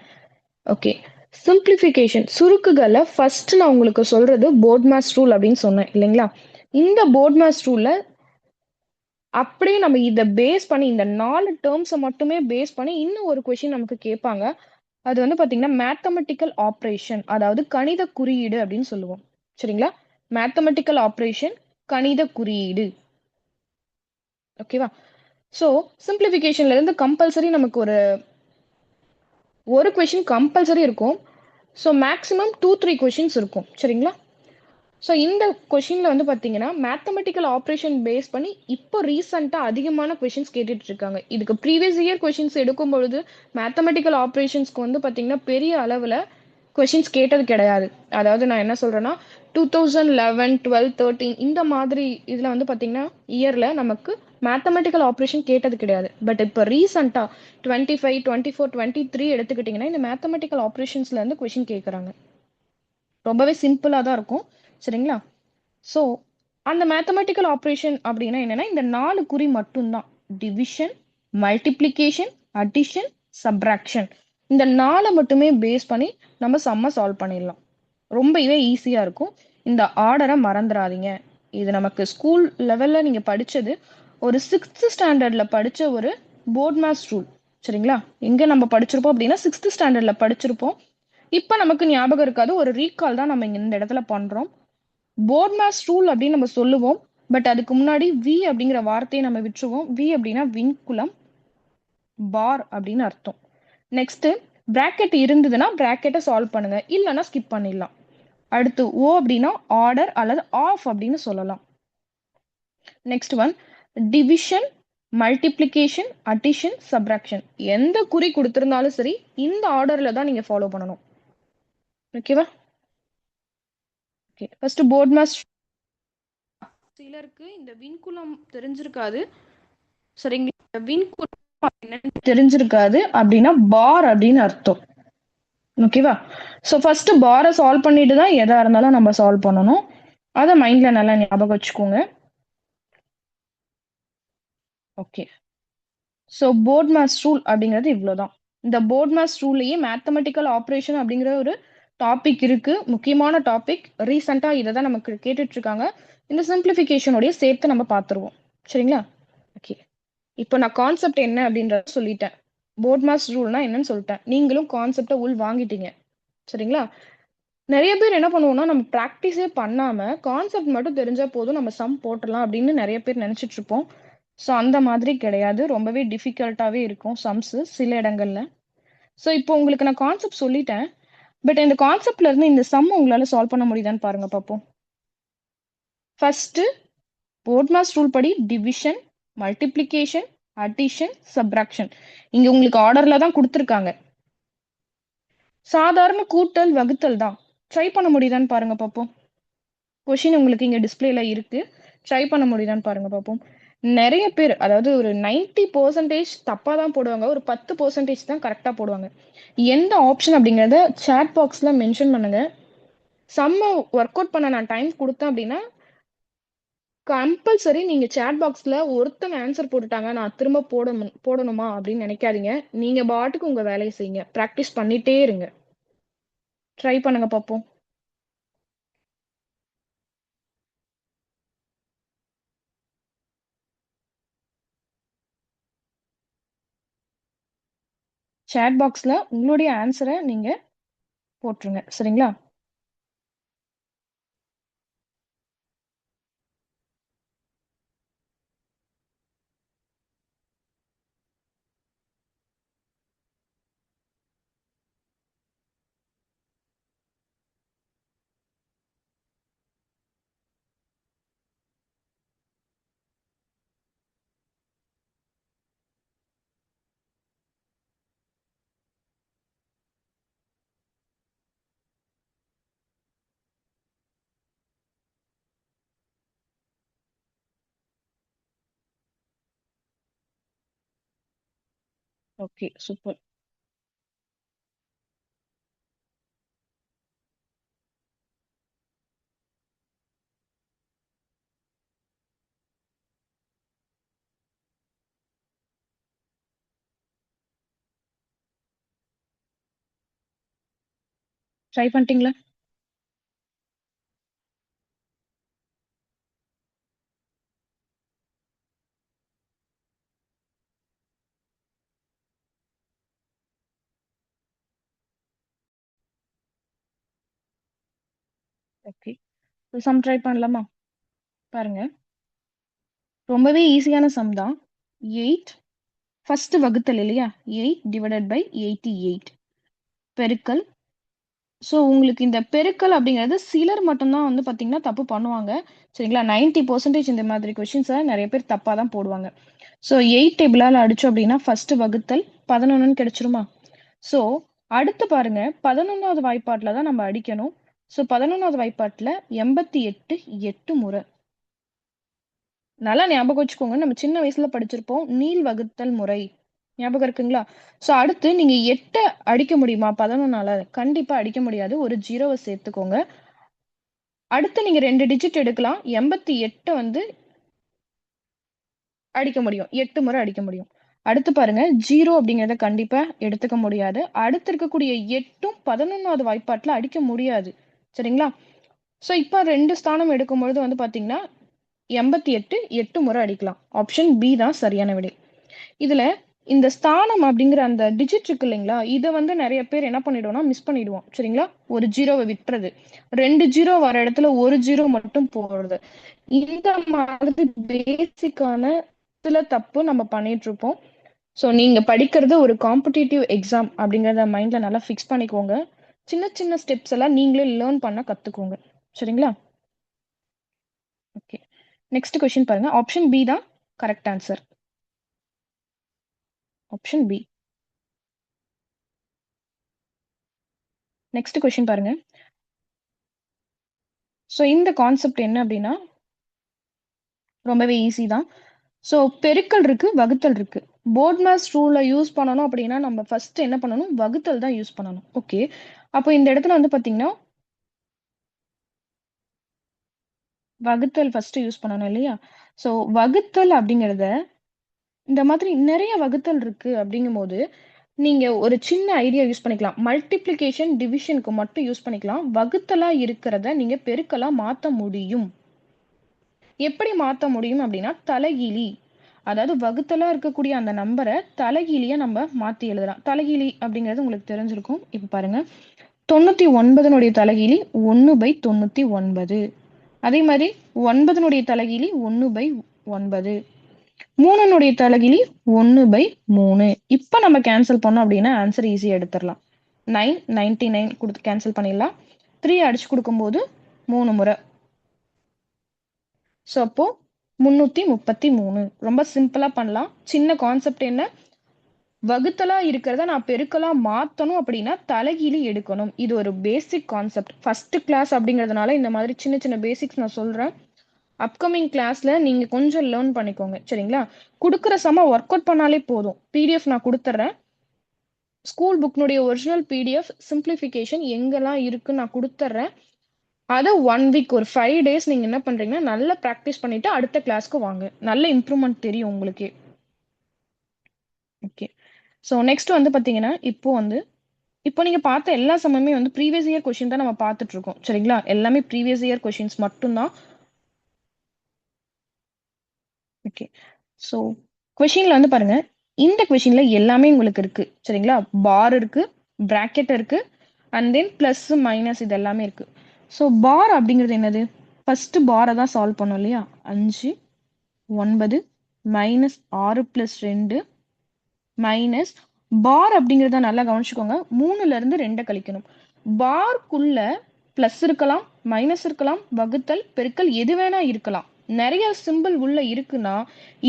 ஓகே. சிம்ப்ளிஃபிகேஷன் சுருக்குகள ஃபர்ஸ்ட் நான் உங்களுக்கு சொல்றது போட்மாஸ் ரூல் அப்படின்னு சொன்னேன் இல்லைங்களா? இந்த போட்மாஸ் ரூல்ல அப்படியே நம்ம இத பேஸ் பண்ணி இந்த 4 டெர்ம்ஸ மட்டுமே பேஸ் பண்ணி இன்னும் ஒரு கொஸ்டின் நமக்கு கேட்பாங்க. அது வந்து பாத்தீங்கன்னா, மேத்தமேட்டிக்கல் ஆப்பரேஷன் அதாவது கணித குறியீடு அப்படின்னு சொல்லுவோம். சரிங்களா? மேத்தமேட்டிக்கல் ஆப்பரேஷன் கணித குறியீடு. ஓகேவா? ஸோ சிம்ப்ளிஃபிகேஷன்ல இருந்து கம்பல்சரி நமக்கு ஒரு கொஸ்டின் கம்பல்சரி இருக்கும். ஸோ மேக்ஸிமம் 2, 3 கொஸ்டின்ஸ் இருக்கும். சரிங்களா? ஸோ இந்த கொஸ்டின்ல வந்து பாத்தீங்கன்னா, மேத்தமேட்டிக்கல் ஆப்பரேஷன் பேஸ் பண்ணி இப்போ ரீசென்ட்டா அதிகமான கொஸ்டின்ஸ் கேட்டுட்டு இருக்காங்க. இதுக்கு ப்ரீவியஸ் இயர் கொஸ்டின்ஸ் எடுக்கும் பொழுது, மேத்தமேட்டிக்கல் ஆப்பரேஷன்ஸ்க்கு வந்து பாத்தீங்கன்னா, பெரிய அளவுல கொஸ்டின்ஸ் கேட்டது கிடையாது. அதாவது நான் என்ன சொல்றேன்னா, 2011, 12, 13 இந்த மாதிரி இதுல வந்து பாத்தீங்கன்னா, இயர்ல நமக்கு மேத்தமேட்டிக்கல் ஆப்பரேஷன் கேட்டது கிடையாது. பட் இப்ப ரீசென்ட்டா 25, 24, 23 எடுத்துக்கிட்டீங்கன்னா, இந்த மேத்தமேட்டிக்கல் ஆப்பரேஷன்ஸ்ல இருந்து கொஸ்டின் கேட்கறாங்க. ரொம்பவே சிம்பிளா தான் இருக்கும். சரிங்களா? ஸோ அந்த மேத்தமேட்டிக்கல் ஆப்பரேஷன் அப்படின்னா என்னன்னா, இந்த 4 குறி மட்டும் தான். Division, multiplication, addition, subtraction. இந்த 4 மட்டுமே பேஸ் பண்ணி நம்ம சம்ம சால்வ் பண்ணிடலாம். ரொம்பவே ஈஸியா இருக்கும். இந்த ஆர்டர மறந்துறாதீங்க. இது நமக்கு ஸ்கூல் லெவல்ல நீங்க படிச்சது. ஒரு 6th ஸ்டாண்டர்ட்ல படிச்ச ஒரு போர்ட் மாஸ் ரூல். சரிங்களா? எங்க நம்ம படிச்சிருப்போம் அப்படின்னா 6th ஸ்டாண்டர்ட்ல படிச்சிருப்போம். இப்ப நமக்கு ஞாபகம் இருக்காது. ஒரு ரீகால் தான் நம்ம இங்க இந்த இடத்துல பண்றோம். போர்ட் மாஸ் ரூல் அப்படின்னு நம்ம சொல்லுவோம். பட் அதுக்கு முன்னாடி வி அப்படிங்கிற வார்த்தையை நம்ம விட்டுருவோம். வி அப்படின்னா விண்குலம், பார் அப்படின்னு அர்த்தம். நெக்ஸ்ட் பிராக்கெட் இருந்ததுன்னா பிராக்கெட்டை சால்வ் பண்ணுங்க. இல்லைன்னா ஸ்கிப் பண்ணிடலாம். அடுத்து ஓ அப்படின்னா ஆர்டர் அல்லது ஆஃப் அப்படின்னு சொல்லலாம். Next one division, multiplication, addition, subtraction. எந்த குறி கொடுத்திருந்தாலும் சரி இந்த ஆர்டர்ல தான் நீங்க ஃபாலோ பண்ணணும். ஓகேவா? ஓகே. First BODMAS. சிலருக்கு இந்த விண்குலம் தெரிஞ்சிருக்காது. சரிங்களா? விண்குலம் என்னன்னு தெரிஞ்சிருக்காது அப்படின்னா பார் அப்படின்னு அர்த்தம். ஓகேவா? ஸோ ஃபர்ஸ்ட் பாரை சால்வ் பண்ணிட்டு தான் எதா இருந்தாலும் நம்ம சால்வ் பண்ணணும். அதை மைண்ட்ல நல்லா ஞாபகம் வச்சுக்கோங்க. Okay. So BODMAS rule அப்படிங்கிறது இவ்வளோதான். இந்த போர்ட் மாஸ் ரூல்லையே மேத்தமெட்டிக்கல் ஆப்ரேஷன் அப்படிங்கிற ஒரு டாபிக் இருக்கு. முக்கியமான டாபிக். ரீசெண்டா இதை தான் நமக்கு கேட்டுட்டு இருக்காங்க. இந்த சிம்பிளிஃபிகேஷனோடய சேர்த்து நம்ம பார்த்துருவோம். சரிங்களா? ஓகே. இப்போ நான் கான்செப்ட் என்ன அப்படின்றத சொல்லிட்டேன். போர்ட் மாஸ் ரூல்னா என்னன்னு சொல்லிட்டேன். நீங்களும் கான்செப்டை உள் வாங்கிட்டீங்க. சரிங்களா? நிறைய பேர் என்ன பண்ணுவோம்னா, நம்ம பிராக்டிஸே பண்ணாம கான்செப்ட் மட்டும் தெரிஞ்சா போதும் நம்ம சம் போட்டுடலாம் அப்படின்னு நிறைய பேர் நினைச்சிட்டு இருப்போம். ஸோ அந்த மாதிரி கிடையாது. ரொம்பவே டிஃபிகல்ட்டாவே இருக்கும் சம்ஸ் சில இடங்கள்ல. ஸோ இப்போ உங்களுக்கு நான் கான்செப்ட் சொல்லிட்டேன். பட் இந்த கான்செப்ட்ல இருந்து இந்த சம் உங்களால சால்வ் பண்ண முடியுதான்னு பாருங்க பார்ப்போம். ஃபர்ஸ்ட் போர்ட் மாஸ் ரூல் படி டிவிஷன், மல்டிப்ளிகேஷன், அடிஷன், சப்ட்ராக்ஷன். இங்க உங்களுக்கு ஆர்டர்ல தான் கொடுத்துருக்காங்க. சாதாரண கூட்டல் வகுத்தல் தான். ட்ரை பண்ண முடியுதான்னு பாருங்க பார்ப்போம். கொஷின் உங்களுக்கு இங்க டிஸ்ப்ளேல இருக்கு. ட்ரை பண்ண முடியுதான்னு பாருங்க பார்ப்போம். நெறைய பேர் அதாவது ஒரு 90% தப்பா தான் போடுவாங்க. ஒரு 10% தான் கரெக்ட்டா போடுவாங்க. எந்த ஆப்ஷன் அப்படிங்கிறத சாட் பாக்ஸ்ல மென்ஷன் பண்ணுங்க. சம்ம ஒர்க் அவுட் பண்ண நான் டைம் குடுத்தேன் அப்படின்னா, கம்பல்சரி நீங்க சாட் பாக்ஸ்ல ஒருத்தங்க ஆன்சர் போட்டுட்டாங்க, நான் திரும்ப போடணுமா அப்படின்னு நெனைக்காதீங்க. நீங்க பாட்டுக்கு உங்க வேலைய செய்யுங்க. பிராக்டிஸ் பண்ணிட்டே இருங்க. ட்ரை பண்ணுங்க பார்ப்போம். சாட் பாக்ஸ்ல உங்களுடைய ஆன்ஸர நீங்க போட்டுருங்க. சரிங்களா? ஓகே. சூப்பர். ட்ரை பண்ணிட்டீங்களா? ஓகே. சம் ட்ரை பண்ணலாமா? பாருங்க. ரொம்பவே ஈஸியான சம் தான். 8 ஃபர்ஸ்ட் வகுத்தல் இல்லையா? 8 டிவைடட் பை 88 பெருக்கல். ஸோ உங்களுக்கு இந்த பெருக்கல் அப்படிங்கிறது சிலர் மட்டும் தான் வந்து பார்த்தீங்கன்னா, தப்பு பண்ணுவாங்க. சரிங்களா? 90% இந்த மாதிரி கொஸ்டின்ஸ நெறைய பேர் தப்பா தான் போடுவாங்க. ஸோ 8 டேபிளால அடிச்சோம் அப்படின்னா, ஃபர்ஸ்ட் வகுத்தல் 11ன்னு கிடைச்சிருமா? ஸோ அடுத்து பாருங்க, 11வது வாய்ப்பாட்ல தான் நம்ம அடிக்கணும். ஸோ 11வது வாய்ப்பாட்ல 88 8 முறை. நல்லா ஞாபகம் வச்சுக்கோங்க. நம்ம சின்ன வயசுல படிச்சிருப்போம். நீள் வகுத்தல் முறை. ஞாபகம் இருக்குங்களா? ஸோ அடுத்து நீங்க 8 அடிக்க முடியுமா 11னால? கண்டிப்பா அடிக்க முடியாது. ஒரு 0வ சேர்த்துக்கோங்க. அடுத்து நீங்க 2 டிஜிட் எடுக்கலாம். 88 வந்து அடிக்க முடியும். 8 முறை அடிக்க முடியும். அடுத்து பாருங்க 0 அப்படிங்கிறத கண்டிப்பா எடுத்துக்க முடியாது. அடுத்து இருக்கக்கூடிய 8ம் 11வது வாய்ப்பாட்டுல அடிக்க முடியாது. சரிங்களா? ஸோ இப்ப 2 ஸ்தானம் எடுக்கும்பொழுது வந்து பார்த்தீங்கன்னா, 88 8 முறை அடிக்கலாம். ஆப்ஷன் பி தான் சரியான விடை. இதுல இந்த ஸ்தானம் அப்படிங்கிற அந்த டிஜிட் இருக்கு இல்லைங்களா? இத வந்து நெறைய பேர் என்ன பண்ணிடுவோம்னா, மிஸ் பண்ணிடுவோம். சரிங்களா? ஒரு 0வ விட்டுறது. 2 0 வர இடத்துல 1 0 மட்டும் போடுறது. இந்த மாதிரி பேசிக்கான சில தப்பு நம்ம பண்ணிட்டுருப்போம். ஸோ நீங்க படிக்கிறது ஒரு காம்படிட்டிவ் எக்ஸாம் அப்படிங்கிறத மைண்ட்ல நல்லா ஃபிக்ஸ் பண்ணிக்கோங்க. சின்ன சின்ன ஸ்டெப்ஸ் எல்லாம் நீங்களே லேர்ன் பண்ண கத்துக்கோங்க. சரிங்களா? ஓகே. நெக்ஸ்ட் கொஸ்டின் பாருங்க. ஆப்ஷன் பி தான் correct answer. Option B. Next question பாருங்க. ஸோ இந்த கான்செப்ட் என்ன அப்படின்னா, ரொம்பவே ஈஸி தான். ஸோ பெருக்கல் இருக்கு, வகுத்தல் இருக்கு. போர்ட் மாஸ் ரூல யூஸ் பண்ணணும் அப்படின்னா, நம்ம ஃபர்ஸ்ட் என்ன பண்ணணும்? வகுத்தல் தான் யூஸ் பண்ணணும். ஓகே. அப்போ இந்த இடத்துல வந்து பார்த்தீங்கன்னா, வகுத்தல் ஃபர்ஸ்ட் யூஸ் பண்ணணும் இல்லையா? ஸோ வகுத்தல் அப்படிங்கிறத இந்த மாதிரி நெறைய வகுத்தல் இருக்கு அப்படிங்கும்போது, நீங்க ஒரு சின்ன ஐடியா யூஸ் பண்ணிக்கலாம். மல்டிப்ளிகேஷன், டிவிஷனுக்கு மட்டும் யூஸ் பண்ணிக்கலாம். வகுத்தலா இருக்கிறத நீங்க பெருக்கலா மாத்த முடியும். எப்படி மாத்த முடியும் அப்படின்னா, தலைகீழி. அதாவது வகுத்தலா இருக்கக்கூடிய அந்த நம்பர தலைகீழியா நம்ம மாத்தி எழுதலாம். தலைகீழி அப்படிங்கிறது உங்களுக்கு தெரிஞ்சிருக்கும். இப்ப பாருங்க. 99னுடைய தலைகீழி 1/99. அதே மாரி 9னுடைய தலைகீழி 1/9. 3னுடைய தலைகீழி 1/3. இப்ப நம்ம கேன்சல் பண்ணோம் அப்படின்னா, ஆன்சர் ஈஸியா எடுத்துறலாம். 9, 99 குடுத்து கேன்சல் பண்ணிடலாம். 3 அடிச்சு குடுக்கும்போது 3 முறை. ஸோ அப்போ 333. ரொம்ப சிம்பிளா பண்ணலாம். சின்ன கான்செப்ட் என்ன? வகுத்தலா இருக்கிறத நான் பெருக்கலா மாத்தணும் அப்படின்னா தலைகீழி எடுக்கணும். இது ஒரு பேசிக் கான்செப்ட். ஃபர்ஸ்ட் கிளாஸ் அப்படிங்கிறதுனால இந்த மாதிரி சின்ன சின்ன பேசிக்ஸ் நான் சொல்றேன். அப்கமிங் கிளாஸ்ல நீங்க கொஞ்சம் லேர்ன் பண்ணிக்கோங்க. சரிங்களா? குடுக்குற சம்ம ஒர்க் அவுட் பண்ணாலே போதும். பிடிஎஃப் நான் குடுத்துர்றேன். ஸ்கூல் புக்னுடைய ஒரிஜினல் பிடிஎஃப் சிம்பிளிஃபிகேஷன் எங்கெல்லாம் இருக்குன்னு நான் குடுத்துர்றேன். அத 1 வீக் ஒரு 5 டேஸ் நீங்க என்ன பண்றீங்கன்னா, நல்லா பிராக்டிஸ் பண்ணிட்டு அடுத்த கிளாஸ்க்கு வாங்க. நல்ல இம்ப்ரூவ்மென்ட் தெரியும் உங்களுக்கே. ஓகே. ஸோ நெக்ஸ்ட் வந்து பார்த்தீங்கன்னா, இப்போ நீங்க பார்த்த எல்லா சம்முமே வந்து ப்ரீவியஸ் இயர் கொஸ்டின் தான் நம்ம பார்த்துட்டு இருக்கோம். சரிங்களா? எல்லாமே ப்ரீவியஸ் இயர் கொஸ்டின்ஸ் மட்டும் தான். ஓகே. ஸோ கொஸ்டின்ல வந்து பாருங்க, இந்த கொஸ்டின்ல எல்லாமே உங்களுக்கு இருக்கு. சரிங்களா? பார் இருக்கு, பிராக்கெட் இருக்கு, அண்ட் தென் பிளஸ், மைனஸ் இது எல்லாமே இருக்கு. ஸோ பார் அப்படிங்கிறது என்னது? ஃபர்ஸ்ட் பார தான் சால்வ் பண்ணோம் இல்லையா? 5, 9 மைனஸ் 6 பிளஸ் 2 மைனஸ் பார் அப்படிங்கிறத நல்லா கவனிச்சுக்கோங்க. 3ல இருந்து 2 கழிக்கணும். பார்க்குள்ள பிளஸ் இருக்கலாம், மைனஸ் இருக்கலாம், வகுத்தல், பெருக்கல் எது வேணா இருக்கலாம். நிறைய சிம்பிள் உள்ள இருக்குன்னா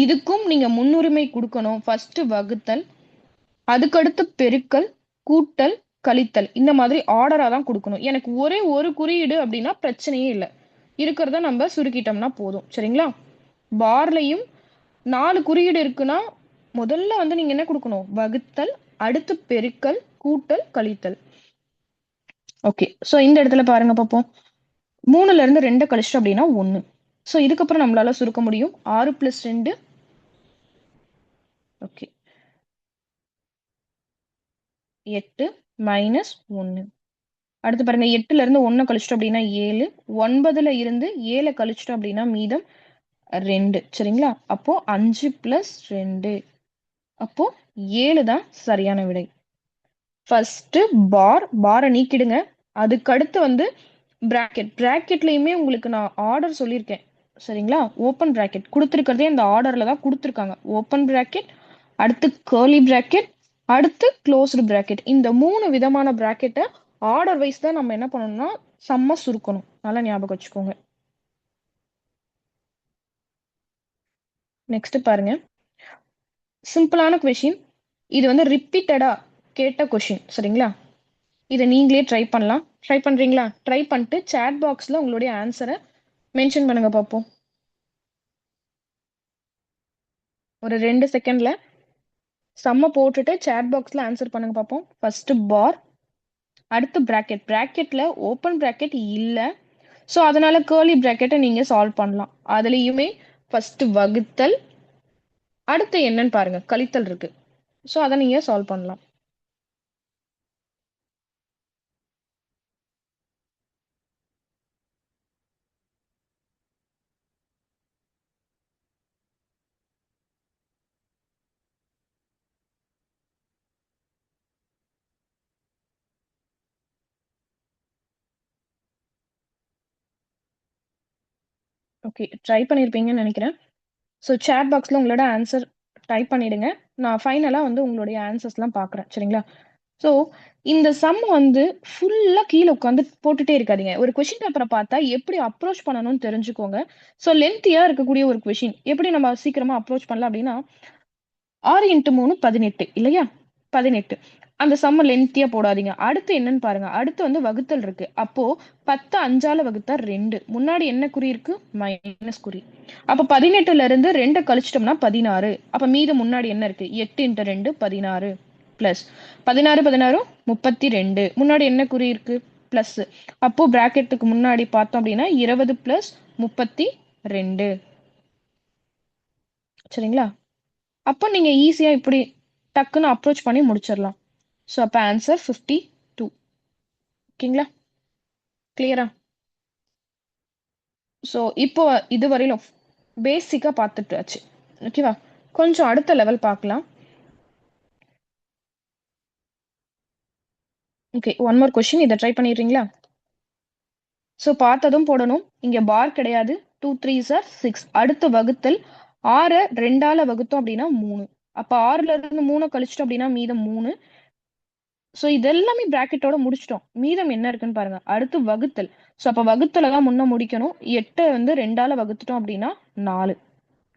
இதுக்கும் நீங்க முன்னுரிமை கொடுக்கணும். ஃபர்ஸ்ட் வகுத்தல், அதுக்கடுத்து பெருக்கல், கூட்டல், கழித்தல் இந்த மாதிரி ஆர்டரா தான் கொடுக்கணும். எனக்கு ஒரே ஒரு குறியீடு அப்படின்னா பிரச்சனையே இல்லை. இருக்கிறத நம்ம சுருக்கிட்டோம்னா போதும். சரிங்களா? பார்லையும் 4 குறியீடு இருக்குன்னா முதல்ல வந்து நீங்க என்ன கொடுக்கணும்? வகுத்தல், அடுத்து பெருக்கல், கூட்டல், கழித்தல். ஓகே. ஸோ இந்த இடத்துல பாருங்க பார்ப்போம். 3ல இருந்து 2 கழிச்சிட்டோம் அப்படின்னா 1. ஸோ இதுக்கப்புறம் நம்மளால சுருக்க முடியும். 6 பிளஸ் 2 ஓகே 8 மைனஸ் 1. அடுத்து பாருங்க 8ல இருந்து 1 கழிச்சிட்டோம் அப்படின்னா 7. 9ல இருந்து 7 கழிச்சிட்டோம் அப்படின்னா மீதம் 2. சரிங்களா? அப்போ 5 பிளஸ் 2 அப்போ 7 தான் சரியான விடை. ஃபர்ஸ்ட் பாரை நீக்கிடுங்க. அதுக்கடுத்து வந்து பிராக்கெட்லயுமே உங்களுக்கு நான் ஆர்டர் சொல்லியிருக்கேன். சரிங்களா? ஓப்பன் பிராக்கெட் கொடுத்துருக்கிறதே இந்த ஆர்டர்ல தான் கொடுத்துருக்காங்க. ஓப்பன் பிராக்கெட், அடுத்து கர்லி பிராக்கெட், அடுத்து க்ளோஸ்டு பிராக்கெட். இந்த 3 விதமான பிராக்கெட்டை ஆர்டர் வைஸ் தான் நம்ம என்ன பண்ணணும்னா சம்ம சுருக்கணும். நல்லா ஞாபகம் வச்சுக்கோங்க. நெக்ஸ்ட் பாருங்க, சிம்பிளான கொஷின். இது வந்து ரிப்பீட்டடா கேட்ட கொஷின். சரிங்களா? இதை நீங்களே ட்ரை பண்ணலாம். ட்ரை பண்றீங்களா? ட்ரை பண்ணிட்டு சாட் பாக்ஸ்ல உங்களுடைய ஆன்சரை மென்ஷன் பண்ணுங்க பார்ப்போம். ஒரு 2 செகண்ட்ல சம்ம போட்டுட்டு சாட் பாக்ஸ்ல ஆன்சர் பண்ணுங்க பார்ப்போம். ஃபர்ஸ்ட் பார், அடுத்து பிராக்கெட். பிராக்கெட்ல ஓப்பன் பிராக்கெட் இல்ல, ஸோ அதனால கர்லி பிராக்கெட்டை நீங்க சால்வ் பண்ணலாம். அதுலயுமே ஃபர்ஸ்ட் வகுத்தல், அடுத்து என்னன்னு பாருங்க, கழித்தல் இருக்கு. ஸோ அதை நீங்க சால்வ் பண்ணலாம். ஓகே, ட்ரை பண்ணியிருப்பீங்கன்னு நினைக்கிறேன். ஸோ சாட் பாக்ஸ்ல உங்களோட ஆன்சர் டைப் பண்ணிடுங்க. நான் ஃபைனலா வந்து உங்களுடைய ஆன்சர்ஸ்லாம் பார்க்குறேன். சரிங்களா? ஸோ இந்த சம் வந்து ஃபுல்லா கீழே உட்காந்து போட்டுட்டே இருக்காதீங்க. ஒரு கொஸ்டின் பேப்பரை பார்த்தா எப்படி அப்ரோச் பண்ணணும்னு தெரிஞ்சுக்கோங்க. ஸோ லென்த்தியா இருக்கக்கூடிய ஒரு கொஸ்டின் எப்படி நம்ம சீக்கிரமா அப்ரோச் பண்ணலாம் அப்படின்னா 6 இன்ட்டு 3 18 இல்லையா? 18. அந்த சம்ம லென்த்தியா போடாதீங்க. அடுத்து என்னன்னு பாருங்க. அடுத்து வந்து வகுத்தல் இருக்கு. அப்போ 10 5ஆல வகுத்தா 2. முன்னாடி என்ன குறி இருக்கு? மைனஸ் குறி. அப்ப 18ல இருந்து 2 கழிச்சிட்டோம்னா 16. அப்ப மீதம் முன்னாடி என்ன இருக்கு? 8 இன்ட்டு 2 16 பிளஸ் 16 16 32. முன்னாடி என்ன குறி இருக்கு? பிளஸ். அப்போ பிராக்கெட்டுக்கு முன்னாடி பார்த்தோம் அப்படின்னா 20 பிளஸ் 32. சரிங்களா? அப்போ நீங்க ஈஸியா இப்படி டக்குன்னு அப்ரோச் பண்ணி முடிச்சிடலாம். ஸோ அப்போ ஆன்சர் 52. ஓகேங்களா? கிளியரா? ஸோ இப்போ இதுவரையிலும் பேசிக்கா பார்த்துட்டாச்சு. ஓகேவா? கொஞ்சம் அடுத்த லெவல் பார்க்கலாம். Okay, one more question. இதை ட்ரை பண்ணிடுறீங்களா? ஸோ பார்த்ததும் போடணும். இங்க பார் கிடையாது. 2 3s are 6. அடுத்து வகுத்தல் 6 2ஆல வகுத்தோம் அப்படின்னா 3. அப்ப 6ல இருந்து 3 கழிச்சிட்டோம் அப்படின்னா மீதம் 3. ஸோ இதெல்லாமே பிராக்கெட்டோட முடிச்சிட்டோம். மீதம் என்ன இருக்குன்னு பாருங்க. அடுத்து வகுத்தல். ஸோ அப்ப வகுத்தல தான் முன்ன முடிக்கணும். 8 வந்து 2ஆல வகுத்துட்டோம் அப்படின்னா 4.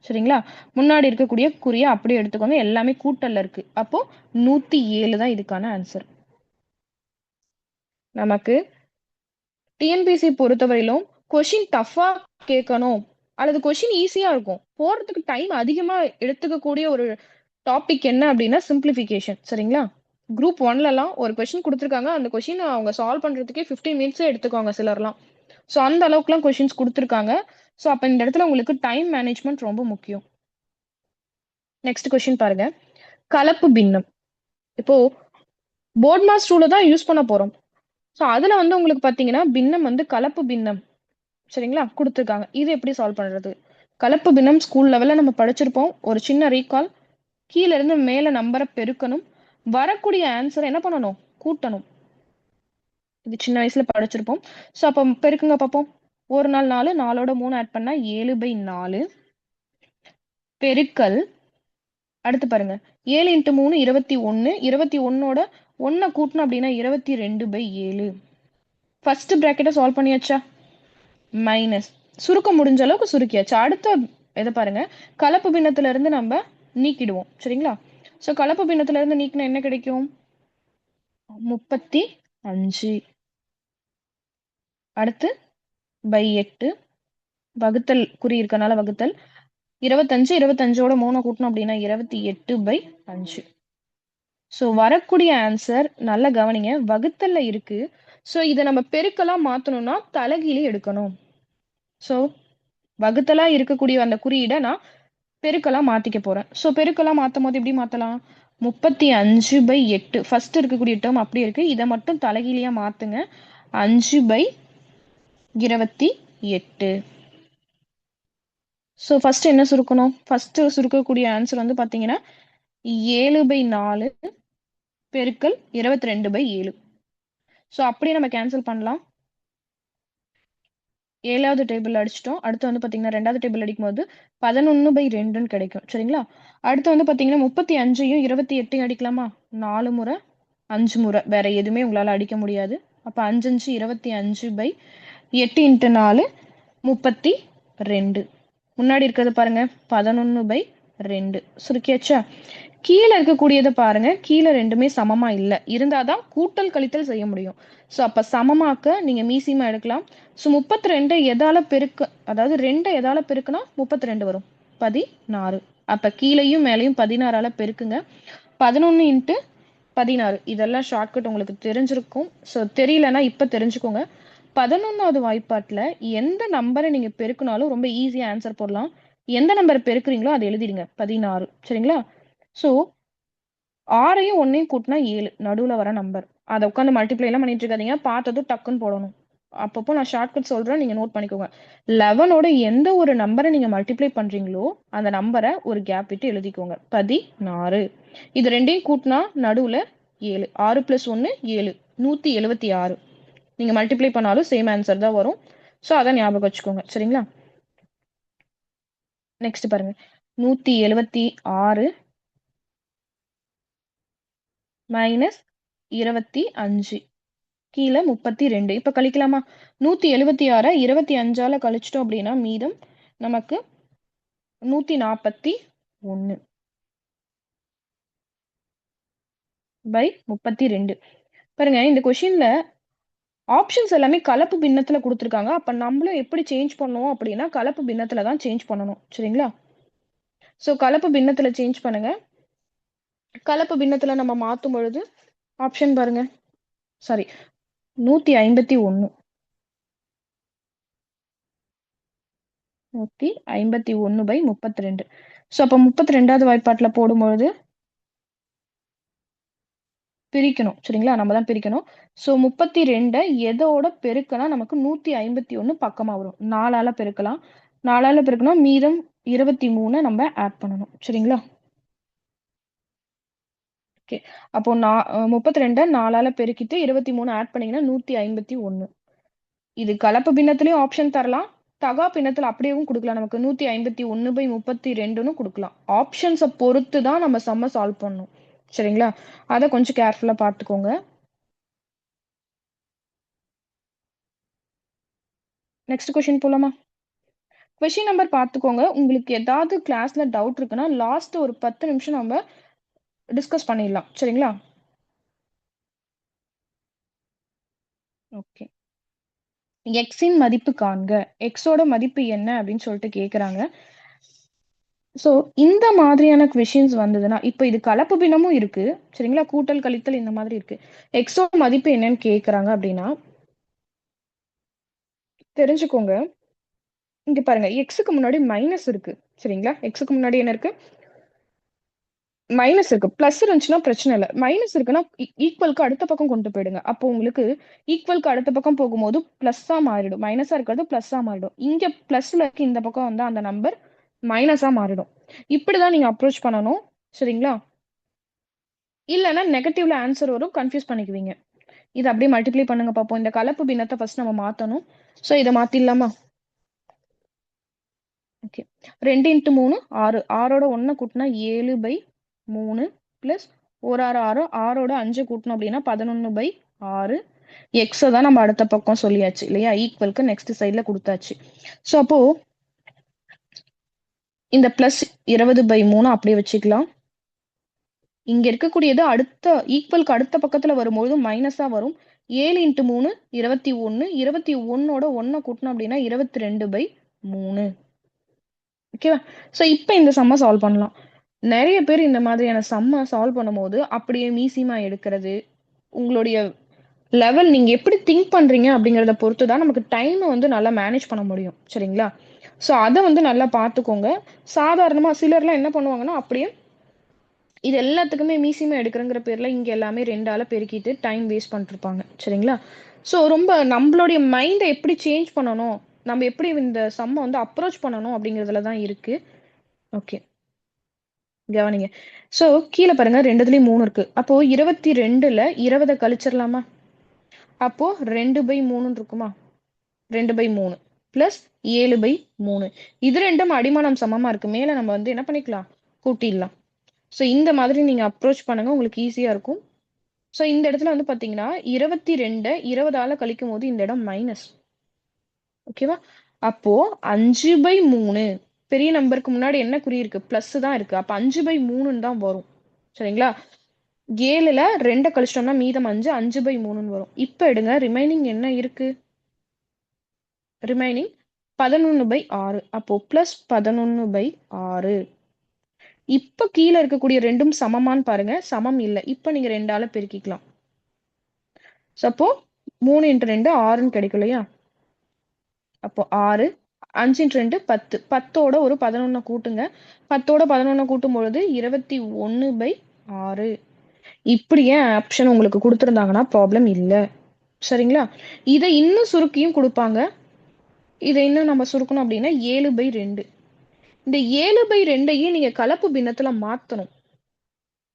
சரிங்களா? முன்னாடி இருக்கக்கூடிய குறிய அப்படியே எடுத்துக்கோங்க. எல்லாமே கூட்டல்ல இருக்கு. அப்போ 107 தான் இதுக்கான ஆன்சர். நமக்கு டிஎன்பிஎஸ்சி பொறுத்தவரையிலும் கொஷின் டஃப்பா கேட்கணும் அல்லது கொஷின் ஈஸியா இருக்கும். போடுறதுக்கு டைம் அதிகமா எடுத்துக்கக்கூடிய ஒரு டாபிக் என்ன அப்படின்னா சிம்பிளிஃபிகேஷன். சரிங்களா? குரூப் 1லலாம் ஒரு கொஷின் குடுத்துருக்காங்க. அந்த கொஷின் அவங்க சால்வ் பண்றதுக்கே 15 மினிட்ஸே எடுத்துக்குவாங்க சிலர்லாம். ஸோ அந்த அளவுக்குலாம் கொஷின்ஸ் குடுத்துருக்காங்க. ஸோ அப்ப இந்த இடத்துல உங்களுக்கு டைம் மேனேஜ்மென்ட் ரொம்ப முக்கியம். நெக்ஸ்ட் கொஸ்டின் பாருங்க. கலப்பு பின்னம். இப்போ போர்ட் மாஸ் ரூல தான் யூஸ் பண்ண போறோம். ஸோ அதுல வந்து உங்களுக்கு பாத்தீங்கன்னா பின்னம் வந்து கலப்பு பின்னம். சரிங்களா? குடுத்துருக்காங்க. இது எப்படி சால்வ் பண்றது? கலப்பு பின்னம் ஸ்கூல் லெவல்ல நம்ம படிச்சிருப்போம். ஒரு சின்ன ரீகால். கீழ இருந்து மேல நம்பர பெருக்கணும். வரக்கூடிய ஆன்சர் என்ன பண்ணணும்? கூட்டணும். இது சின்ன வயசுல படிச்சிருப்போம். ஸோ அப்ப பெருக்குங்க பாப்போம். 1 நாள் 4, 4ஓட 3 ஆட் பண்ணா 7/4 பெருக்கல் அடுத்து பாருங்க. 7 இன்டு 3 21. 21ஓட 1 கூட்டணும் அப்படின்னா 22/7. ஃபர்ஸ்ட் பிராக்கெட்ட சால்வ் பண்ணியாச்சா? மைனஸ். சுருக்க முடிஞ்ச அளவுக்கு சுருக்கியாச்சு. அடுத்த இத பாருங்க. கலப்பு பின்னத்துல இருந்து நம்ம நீக்கிடுவோம். சரிங்களா? சோ கலப்பு பின்னத்துல இருந்து நீக்கினா என்ன கிடைக்கும்? 35. அடுத்து பை 8 வகுத்தல் குறி இருக்கனால வகுத்தல் 25. 25ஓட 3 கூட்டணும் அப்படின்னா 28/5. ஸோ வரக்கூடிய ஆன்சர் நல்லா கவனிங்க. வகுத்தல்ல இருக்கு. ஸோ இத நம்ம பெருக்கலா மாத்தணும்னா தலைகீழி எடுக்கணும். ஸோ வகுத்தலா இருக்கக்கூடிய அந்த குறியீட நான் பெருக்கலா மாத்திக்க போறேன். ஸோ பெருக்கலா மாத்தும்போது எப்படி மாத்தலாம்? 35/8 ஃபர்ஸ்ட் இருக்கக்கூடிய டேர்ம் அப்படியே இருக்கு. இத மட்டும் தலைகீழியா மாத்துங்க. 5/28. ஸோ ஃபர்ஸ்ட் என்ன சுருக்கணும்? ஃபர்ஸ்ட் சுருக்கக்கூடிய ஆன்சர் வந்து பாத்தீங்கன்னா 7/4 பெருக்கல் 22/7. ஸோ அப்படியே நம்ம கேன்சல் பண்ணலாம். 7வது டேபிள் அடிச்சிட்டோம். அடுத்து வந்து பாத்தீங்கன்னா 2வது டேபிள் அடிக்கும்போது 11/2ன்னு கிடைக்கும். சரிங்களா? அடுத்து வந்து பாத்தீங்கன்னா 35யும் 28யும் அடிக்கலாமா? 4 முறை 5 முறை. வேற எதுவுமே உங்களால அடிக்க முடியாது. அப்ப 5 5 25/8 இன்ட்டு 4 32. முன்னாடி இருக்கிறது பாருங்க 11/2. சுருக்கியாச்சா? கீழ இருக்கக்கூடியத பாருங்க. கீழ ரெண்டுமே சமமா இல்ல. இருந்தாதான் கூட்டல் கழித்தல் செய்ய முடியும். சோ அப்ப சமமாக்க நீங்க மீசிமா எடுக்கலாம். சோ 32 எதால பெருக்க அதாவது 2 எதால பெருக்குனா 32 வரும்? 16. அப்ப கீழயும் மேலயும் 16ஆல பெருக்குங்க. 11 இன்ட்டு 16. இதெல்லாம் ஷார்ட்கட் உங்களுக்கு தெரிஞ்சிருக்கும். சோ தெரியலன்னா இப்ப தெரிஞ்சுக்கோங்க. 11வது வாய்ப்பாட்டுல எந்த நம்பர நீங்க பெருக்குனாலும் ரொம்ப ஈஸியா ஆன்சர் போடலாம். எந்த நம்பர பெருக்குறீங்களோ அத எழுதிடுங்க. 16. சரிங்களா? சோ 6யும் 1யும் கூட்டினா 7 நடுவுல வர நம்பர். அத உட்காந்து மல்டிப்ளை எல்லாம் பண்ணிட்டு இருக்காதீங்க. பார்த்ததும் டக்குன்னு போடணும். அப்பப்போ நான் ஷார்ட்கட் சொல்றேன். நீங்க நோட் பண்ணிக்கோங்க. 11ஓட எந்த ஒரு நம்பரை நீங்க மல்டிப்ளை பண்றீங்களோ அந்த நம்பரை ஒரு கேப் விட்டு எழுதிக்கோங்க. 16. இது ரெண்டையும் கூட்டினா நடுவுல 7. 6 + 1 7. 176. நீங்க மல்டிப்ளை பண்ணாலும் சேம் ஆன்சர் தான் வரும். ஸோ அதை ஞாபகம் வச்சுக்கோங்க. சரிங்களா? நெக்ஸ்ட் பாருங்க. 176 மைனஸ் 25 கீழே 32. இப்ப கழிக்கலாமா? 176 25ஆல கழிச்சிட்டோம் அப்படின்னா மீதம் நமக்கு 141 பை 32. பாருங்க இந்த கொஸ்டின்ல ஆப்ஷன்ஸ் எல்லாமே கலப்பு பின்னத்துல கொடுத்துருக்காங்க. அப்ப நம்மளும் எப்படி சேஞ்ச் பண்ணுவோம் அப்படின்னா கலப்பு பின்னத்துல தான் சேஞ்ச் பண்ணணும். சரிங்களா? சோ கலப்பு பின்னத்துல சேஞ்ச் பண்ணுங்க. கலப்பு பின்னத்துல நம்ம மாத்தும் பொழுது ஆப்ஷன் பாருங்க. சாரி 151. 151/32. ஸோ அப்ப 32வது வாய்ப்பாட்டுல போடும்பொழுது பிரிக்கணும். சரிங்களா? நம்ம தான் பிரிக்கணும். ஸோ 32 எதோட பெருக்கனா நமக்கு 151 பக்கமா வரும். 4ஆல பெருக்கலாம். 4ஆல பெருக்குனா மீதம் 23 நம்ம ஆட் பண்ணணும். சரிங்களா? ஓகே. அப்போ 32 4ஆல பெருக்கிட்டு 23 ஆட் பண்ணீங்கன்னா 151. இது கலப்பு பின்னத்திலயும் ஆப்ஷன் தரலாம். தகா பின்னத்துல அப்படியேவும் குடுக்கலாம். நமக்கு 151/32ன்னு குடுக்கலாம். ஆப்ஷன்ஸ பொறுத்து தான் நம்ம சம்ம சால்வ் பண்ணணும். சரிங்களா? அத கொஞ்சம் கேர்ஃபுல்லா பார்த்துக்கோங்க. நெக்ஸ்ட் கொஸ்டின் போலாமா? கொஸ்டின் நம்பர் பார்த்துக்கோங்க. உங்களுக்கு ஏதாவது கிளாஸ்ல டவுட் இருக்குன்னா லாஸ்ட் ஒரு 10 நிமிஷம் நம்ம டிஸ்கஸ் பண்ணிடலாம். சரிங்களா? ஓகே. எக்ஸின் மதிப்பு காண்க. எக்ஸோட மதிப்பு என்ன அப்படின்னு சொல்லிட்டு கேக்குறாங்க. ஸோ இந்த மாதிரியான கொஷின்ஸ் வந்ததுன்னா இப்போ இது கலப்பு பின்னமும் இருக்கு. சரிங்களா? கூட்டல் கழித்தல் இந்த மாதிரி இருக்கு. எக்ஸோட மதிப்பு என்னன்னு கேக்குறாங்க அப்படின்னா தெரிஞ்சுக்கோங்க. இங்க பாருங்க, எக்ஸுக்கு முன்னாடி மைனஸ் இருக்கு. சரிங்களா? எக்ஸுக்கு முன்னாடி என்ன இருக்கு? மைனஸ் இருக்கு. பிளஸ் இருந்துச்சுன்னா பிரச்சனை இல்ல. மைனஸ் இருக்குன்னா ஈக்குவலுக்கு அடுத்த பக்கம் கொண்டு போயிடுங்க. அப்போ உங்களுக்கு ஈக்குவலுக்கு அடுத்த பக்கம் போகும்போது பிளஸ்ஸா மாறிடும். மைனஸா இருக்கிறது பிளஸ்ஸா மாறிடும். இங்க பிளஸ்ல இருக்கு, இந்த பக்கம் வந்தா அந்த நம்பர் மைனஸா மாறிடும். இப்படிதான் நீங்க அப்ரோச் பண்ணணும். சரிங்களா? இல்லைன்னா நெகட்டிவ்ல ஆன்சர் வரும், கன்ஃபியூஸ் பண்ணிக்குவீங்க. இது அப்படியே மல்டிப்ளை பண்ணுங்க பார்ப்போம். இந்த கலப்பு பின்னத்தை ஃபர்ஸ்ட் நம்ம மாத்தணும். ஸோ இதை மாத்திடலாமா? ஓகே. 2 இன்ட்டு 3 6. 6ஓட 1 கூட்டினா 7/3 பிளஸ் ஒரு 6 6 6ஓட 5 கூட்டணும் அப்படின்னா 11/6. எக்ஸை தான் நம்ம அடுத்த பக்கம் சொல்லியாச்சு இல்லையா? ஈக்குவலுக்கு நெக்ஸ்ட் சைட்ல கொடுத்தாச்சு. ஸோ அப்போ இந்த பிளஸ் 20/3 அப்படியே வச்சுக்கலாம். இங்க இருக்கக்கூடியது அடுத்த ஈக்குவலுக்கு அடுத்த பக்கத்துல வரும்போது மைனஸா வரும். 7 இன்ட்டு 3 21. 21ஓட 1 கூட்டணும் அப்படின்னா 22/3. ஓகேவா? ஸோ இப்போ இந்த சம்மை சால்வ் பண்ணலாம். நிறைய பேர் இந்த மாதிரியான சம்மை சால்வ் பண்ணும்போது அப்படியே மீசிமா எடுக்கிறது, உங்களுடைய லெவல் நீங்க எப்படி திங்க் பண்றீங்க அப்படிங்கிறத பொறுத்து தான் நமக்கு டைமை வந்து நல்லா மேனேஜ் பண்ண முடியும். சரிங்களா? ஸோ அதை வந்து நல்லா பார்த்துக்கோங்க. சாதாரணமா சிலர்லாம் என்ன பண்ணுவாங்கன்னா அப்படியே இது எல்லாத்துக்குமே மீசிமா எடுக்கிறங்கிற பேர்ல இங்க எல்லாமே 2ஆல பெருக்கிட்டு டைம் வேஸ்ட் பண்ணிட்டு இருப்பாங்க. சரிங்களா? ஸோ ரொம்ப நம்மளுடைய மைண்டை எப்படி சேஞ்ச் பண்ணணும், நம்ம எப்படி இந்த சம்மை வந்து அப்ரோச் பண்ணணும் அப்படிங்கிறதுல தான் இருக்கு. ஓகே, கவனிங்க. ஸோ கீழே பாருங்க, ரெண்டுத்துலயும் 3 இருக்கு. அப்போ 22ல 20 கழிச்சிடலாமா? அப்போ 2/3 இருக்குமா? 2/3 பிளஸ் 7/3. இது ரெண்டும் அடிமானம் சமமா இருக்கு. மேல நம்ம வந்து என்ன பண்ணிக்கலாம்? கூட்டிடலாம். ஸோ இந்த மாதிரி நீங்க அப்ரோச் பண்ணுங்க, உங்களுக்கு ஈஸியா இருக்கும். ஸோ இந்த இடத்துல வந்து பாத்தீங்கன்னா 22 20ஆல கழிக்கும் போது இந்த இடம் மைனஸ். ஓகேவா? அப்போ 5/3 பெரிய நம்பருக்கு முன்னாடி என்ன குறி இருக்கு? பிளஸ் தான் இருக்கு. அப்ப 5/3 தான் வரும். சரிங்களா? 7ல 2 கழிச்சிட்டோம்னா மீதம் 5, 5/3 வரும். இப்ப எடுங்க, ரிமைனிங் என்ன இருக்கு? ரிமைனிங் 11/6. அப்போ பிளஸ் 11/6. இப்ப கீழே இருக்கக்கூடிய ரெண்டும் சமமான்னு பாருங்க. சமம் இல்லை. இப்ப நீங்க 2ஆல பெருக்கிக்கலாம். சப்போ 3 இன்ட்டு 2 6ன்னு கிடைக்கும் இல்லையா? அப்போ 6. 5 இன்ட்டு 2 10. 10ஓட ஒரு 11 கூட்டுங்க. 10ஓட 11 கூட்டும் பொழுது 21/6. இப்படியே ஆப்ஷன் உங்களுக்கு கொடுத்துருந்தாங்கன்னா ப்ராப்ளம் இல்லை. சரிங்களா? இதை இன்னும் சுருக்கியும் கொடுப்பாங்க. இதை இன்னும் நம்ம சுருக்கணும் அப்படின்னா 7/2. இந்த 7/2ஐயும் நீங்க கலப்பு பின்னத்துல மாத்தணும்.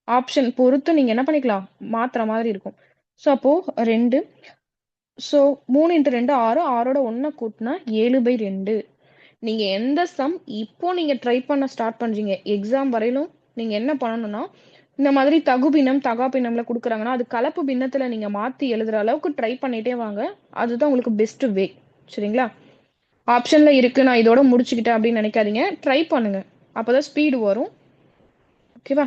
ஆப்ஷன் பொறுத்து நீங்க என்ன பண்ணிக்கலாம்? மாத்துற மாதிரி இருக்கும். ஸோ அப்போ 2. So 3 into 2 6. 6ஓட 1 கூட்டினா 7/2. நீங்க எந்த சம் இப்போ நீங்க ட்ரை பண்ண ஸ்டார்ட் பண்றீங்க எக்ஸாம் வரையிலும் நீங்க என்ன பண்ணணும்னா இந்த மாதிரி தகு பின்னம் தகா பின்னம்ல கொடுக்குறாங்கன்னா அது கலப்பு பின்னத்துல நீங்க மாத்தி எழுதுற அளவுக்கு ட்ரை பண்ணிட்டே வாங்க. அதுதான் உங்களுக்கு பெஸ்ட் வே. சரிங்களா? ஆப்ஷன்ல இருக்கு, நான் இதோட முடிச்சுக்கிட்டேன் அப்படின்னு நினைக்காதீங்க. ட்ரை பண்ணுங்க, அப்பதான் ஸ்பீடு வரும். ஓகேவா?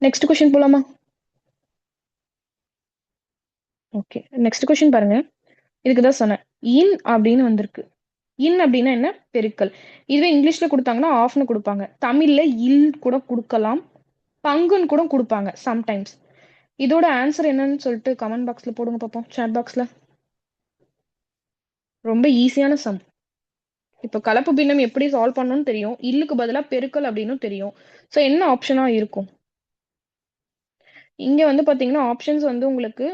நெக்ஸ்ட் கொஸ்டின் போலாமா? ஓகே, நெக்ஸ்ட் கொஸ்டின் பாருங்க. இதுக்கு தான் சொன்னேன், இன் அப்படின்னு வந்திருக்கு. இன் அப்படின்னா என்ன? பெருக்கல். இதுவே இங்கிலீஷ்ல கொடுத்தாங்கன்னா ஆஃப்னு கொடுப்பாங்க. தமிழ்ல இல் கூட கொடுக்கலாம், பங்குன்னு கூட கொடுப்பாங்க சம்டைம்ஸ். இதோட ஆன்சர் என்னன்னு சொல்லிட்டு கமெண்ட் பாக்ஸ்ல போடுங்க பார்ப்போம், சாட் பாக்ஸ்ல. ரொம்ப ஈஸியான சம். இப்போ கலப்பு பின்னம் எப்படி சால்வ் பண்ணணும்னு தெரியும், இல்லுக்கு பதிலா பெருக்கல் அப்படின்னு தெரியும். ஸோ என்ன ஆப்ஷனா இருக்கும்? இங்க வந்து பாத்தீங்கன்னா ஆப்ஷன்ஸ் வந்து உங்களுக்கு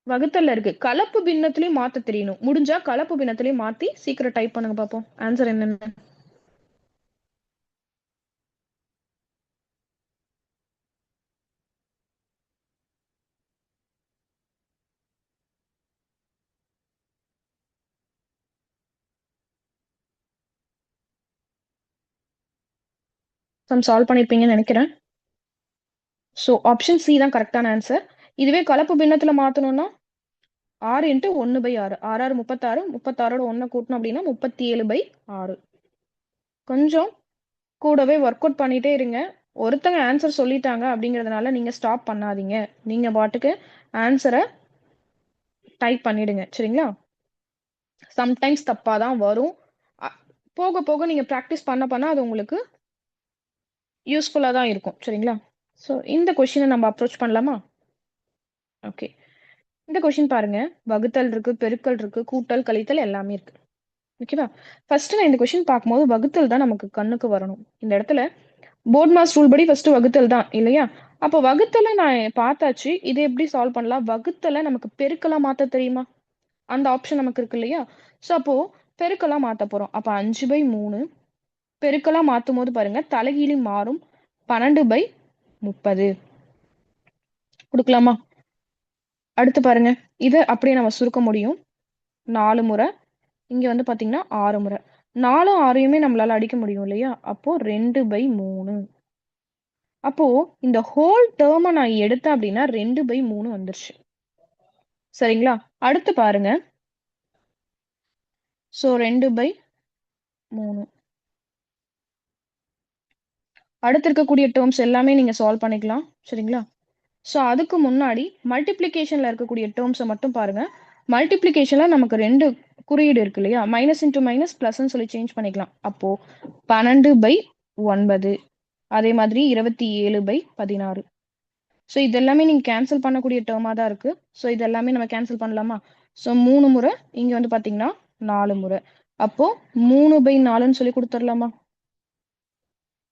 வகுத்தல்ல இருக்கு. கலப்பு பின்னத்திலயும் மாத்த தெரியணும். முடிஞ்சா கலப்பு பின்னத்திலயும் மாத்தி சீக்கிரம் டைப் பண்ணுங்க பார்ப்போம் ஆன்சர் என்னன்னு. சம் சால்வ் பண்ணிருப்பீங்கன்னு நினைக்கிறேன். ஸோ ஆப்ஷன் சி தான் கரெக்டான ஆன்சர். இதுவே கலப்பு பின்னத்துல மாத்தணும்னா 6 இன்ட்டு 1/6 6 6 36 36ஓட 1 கூட்டணும் அப்படின்னா 37/6. கொஞ்சம் கூடவே ஒர்க் அவுட் பண்ணிட்டே இருங்க. ஒருத்தங்க ஆன்சர் சொல்லிட்டாங்க அப்படிங்கிறதுனால நீங்க ஸ்டாப் பண்ணாதீங்க. நீங்க பாட்டுக்கு ஆன்சரை டைப் பண்ணிடுங்க. சரிங்களா? சம்டைம்ஸ் தப்பா தான் வரும். போக போக நீங்க ப்ராக்டிஸ் பண்ண பண்ண அது உங்களுக்கு யூஸ்ஃபுல்லா தான் இருக்கும். சரிங்களா? ஸோ இந்த கொஸ்டினை நம்ம அப்ரோச் பண்ணலாமா? ஓகே. இந்த கொஸ்டின் பாருங்க. வகுத்தல் இருக்கு, பெருக்கல் இருக்கு, கூட்டல், கழித்தல் எல்லாமே இருக்கு. ஓகேவா? ஃபர்ஸ்ட் நான் இந்த கொஸ்டின் பார்க்கும்போது வகுத்தல் தான் நமக்கு கண்ணுக்கு வரணும். இந்த இடத்துல போர்ட் மாஸ் ரூல் படி ஃபர்ஸ்ட் வகுத்தல் தான் இல்லையா? அப்போ வகுத்தலை நான் பார்த்தாச்சு. இதை எப்படி சால்வ் பண்ணலாம்? வகுத்தலை நமக்கு பெருக்கலா மாத்த தெரியுமா? அந்த ஆப்ஷன் நமக்கு இருக்கு இல்லையா? ஸோ அப்போ பெருக்கலா மாத்த போறோம். அப்ப 5/3 பெருக்கலா மாத்தும் போது பாருங்க தலைகீழி மாறும். 12/30 கொடுக்கலாமா? அடுத்து பாருங்க. இதை அப்படியே நம்ம சுருக்க முடியும். 4 முறை. இங்க வந்து பாத்தீங்கன்னா 6 முறை. 4ம் 6யுமே நம்மளால அடிக்க முடியும் இல்லையா? அப்போ 2/3. அப்போ இந்த ஹோல் டேர்மை நான் எடுத்தேன் அப்படின்னா 2/3 வந்துருச்சு. சரிங்களா? அடுத்து பாருங்க. ஸோ 2/3. அடுத்து இருக்கக்கூடிய டேர்ம்ஸ் எல்லாமே நீங்க சால்வ் பண்ணிக்கலாம். சரிங்களா? ஸோ அதுக்கு முன்னாடி மல்டிப்ளிகேஷன்ல இருக்கக்கூடிய டேர்ம்ஸை மட்டும் பாருங்க. மல்டிப்ளிகேஷன்ல நமக்கு 2 குறியீடு இருக்கு இல்லையா? மைனஸ் இன்டூ மைனஸ் பிளஸ்ன்னு சொல்லி சேஞ்ச் பண்ணிக்கலாம். அப்போ 12/9. அதே மாதிரி 27/16. ஸோ இது எல்லாமே நீங்க கேன்சல் பண்ணக்கூடிய டேர்மா தான் இருக்கு. ஸோ இது எல்லாமே நம்ம கேன்சல் பண்ணலாமா? ஸோ 3 முறை. இங்க வந்து பாத்தீங்கன்னா 4 முறை. அப்போ 3/4ன்னு சொல்லி கொடுத்துடலாமா?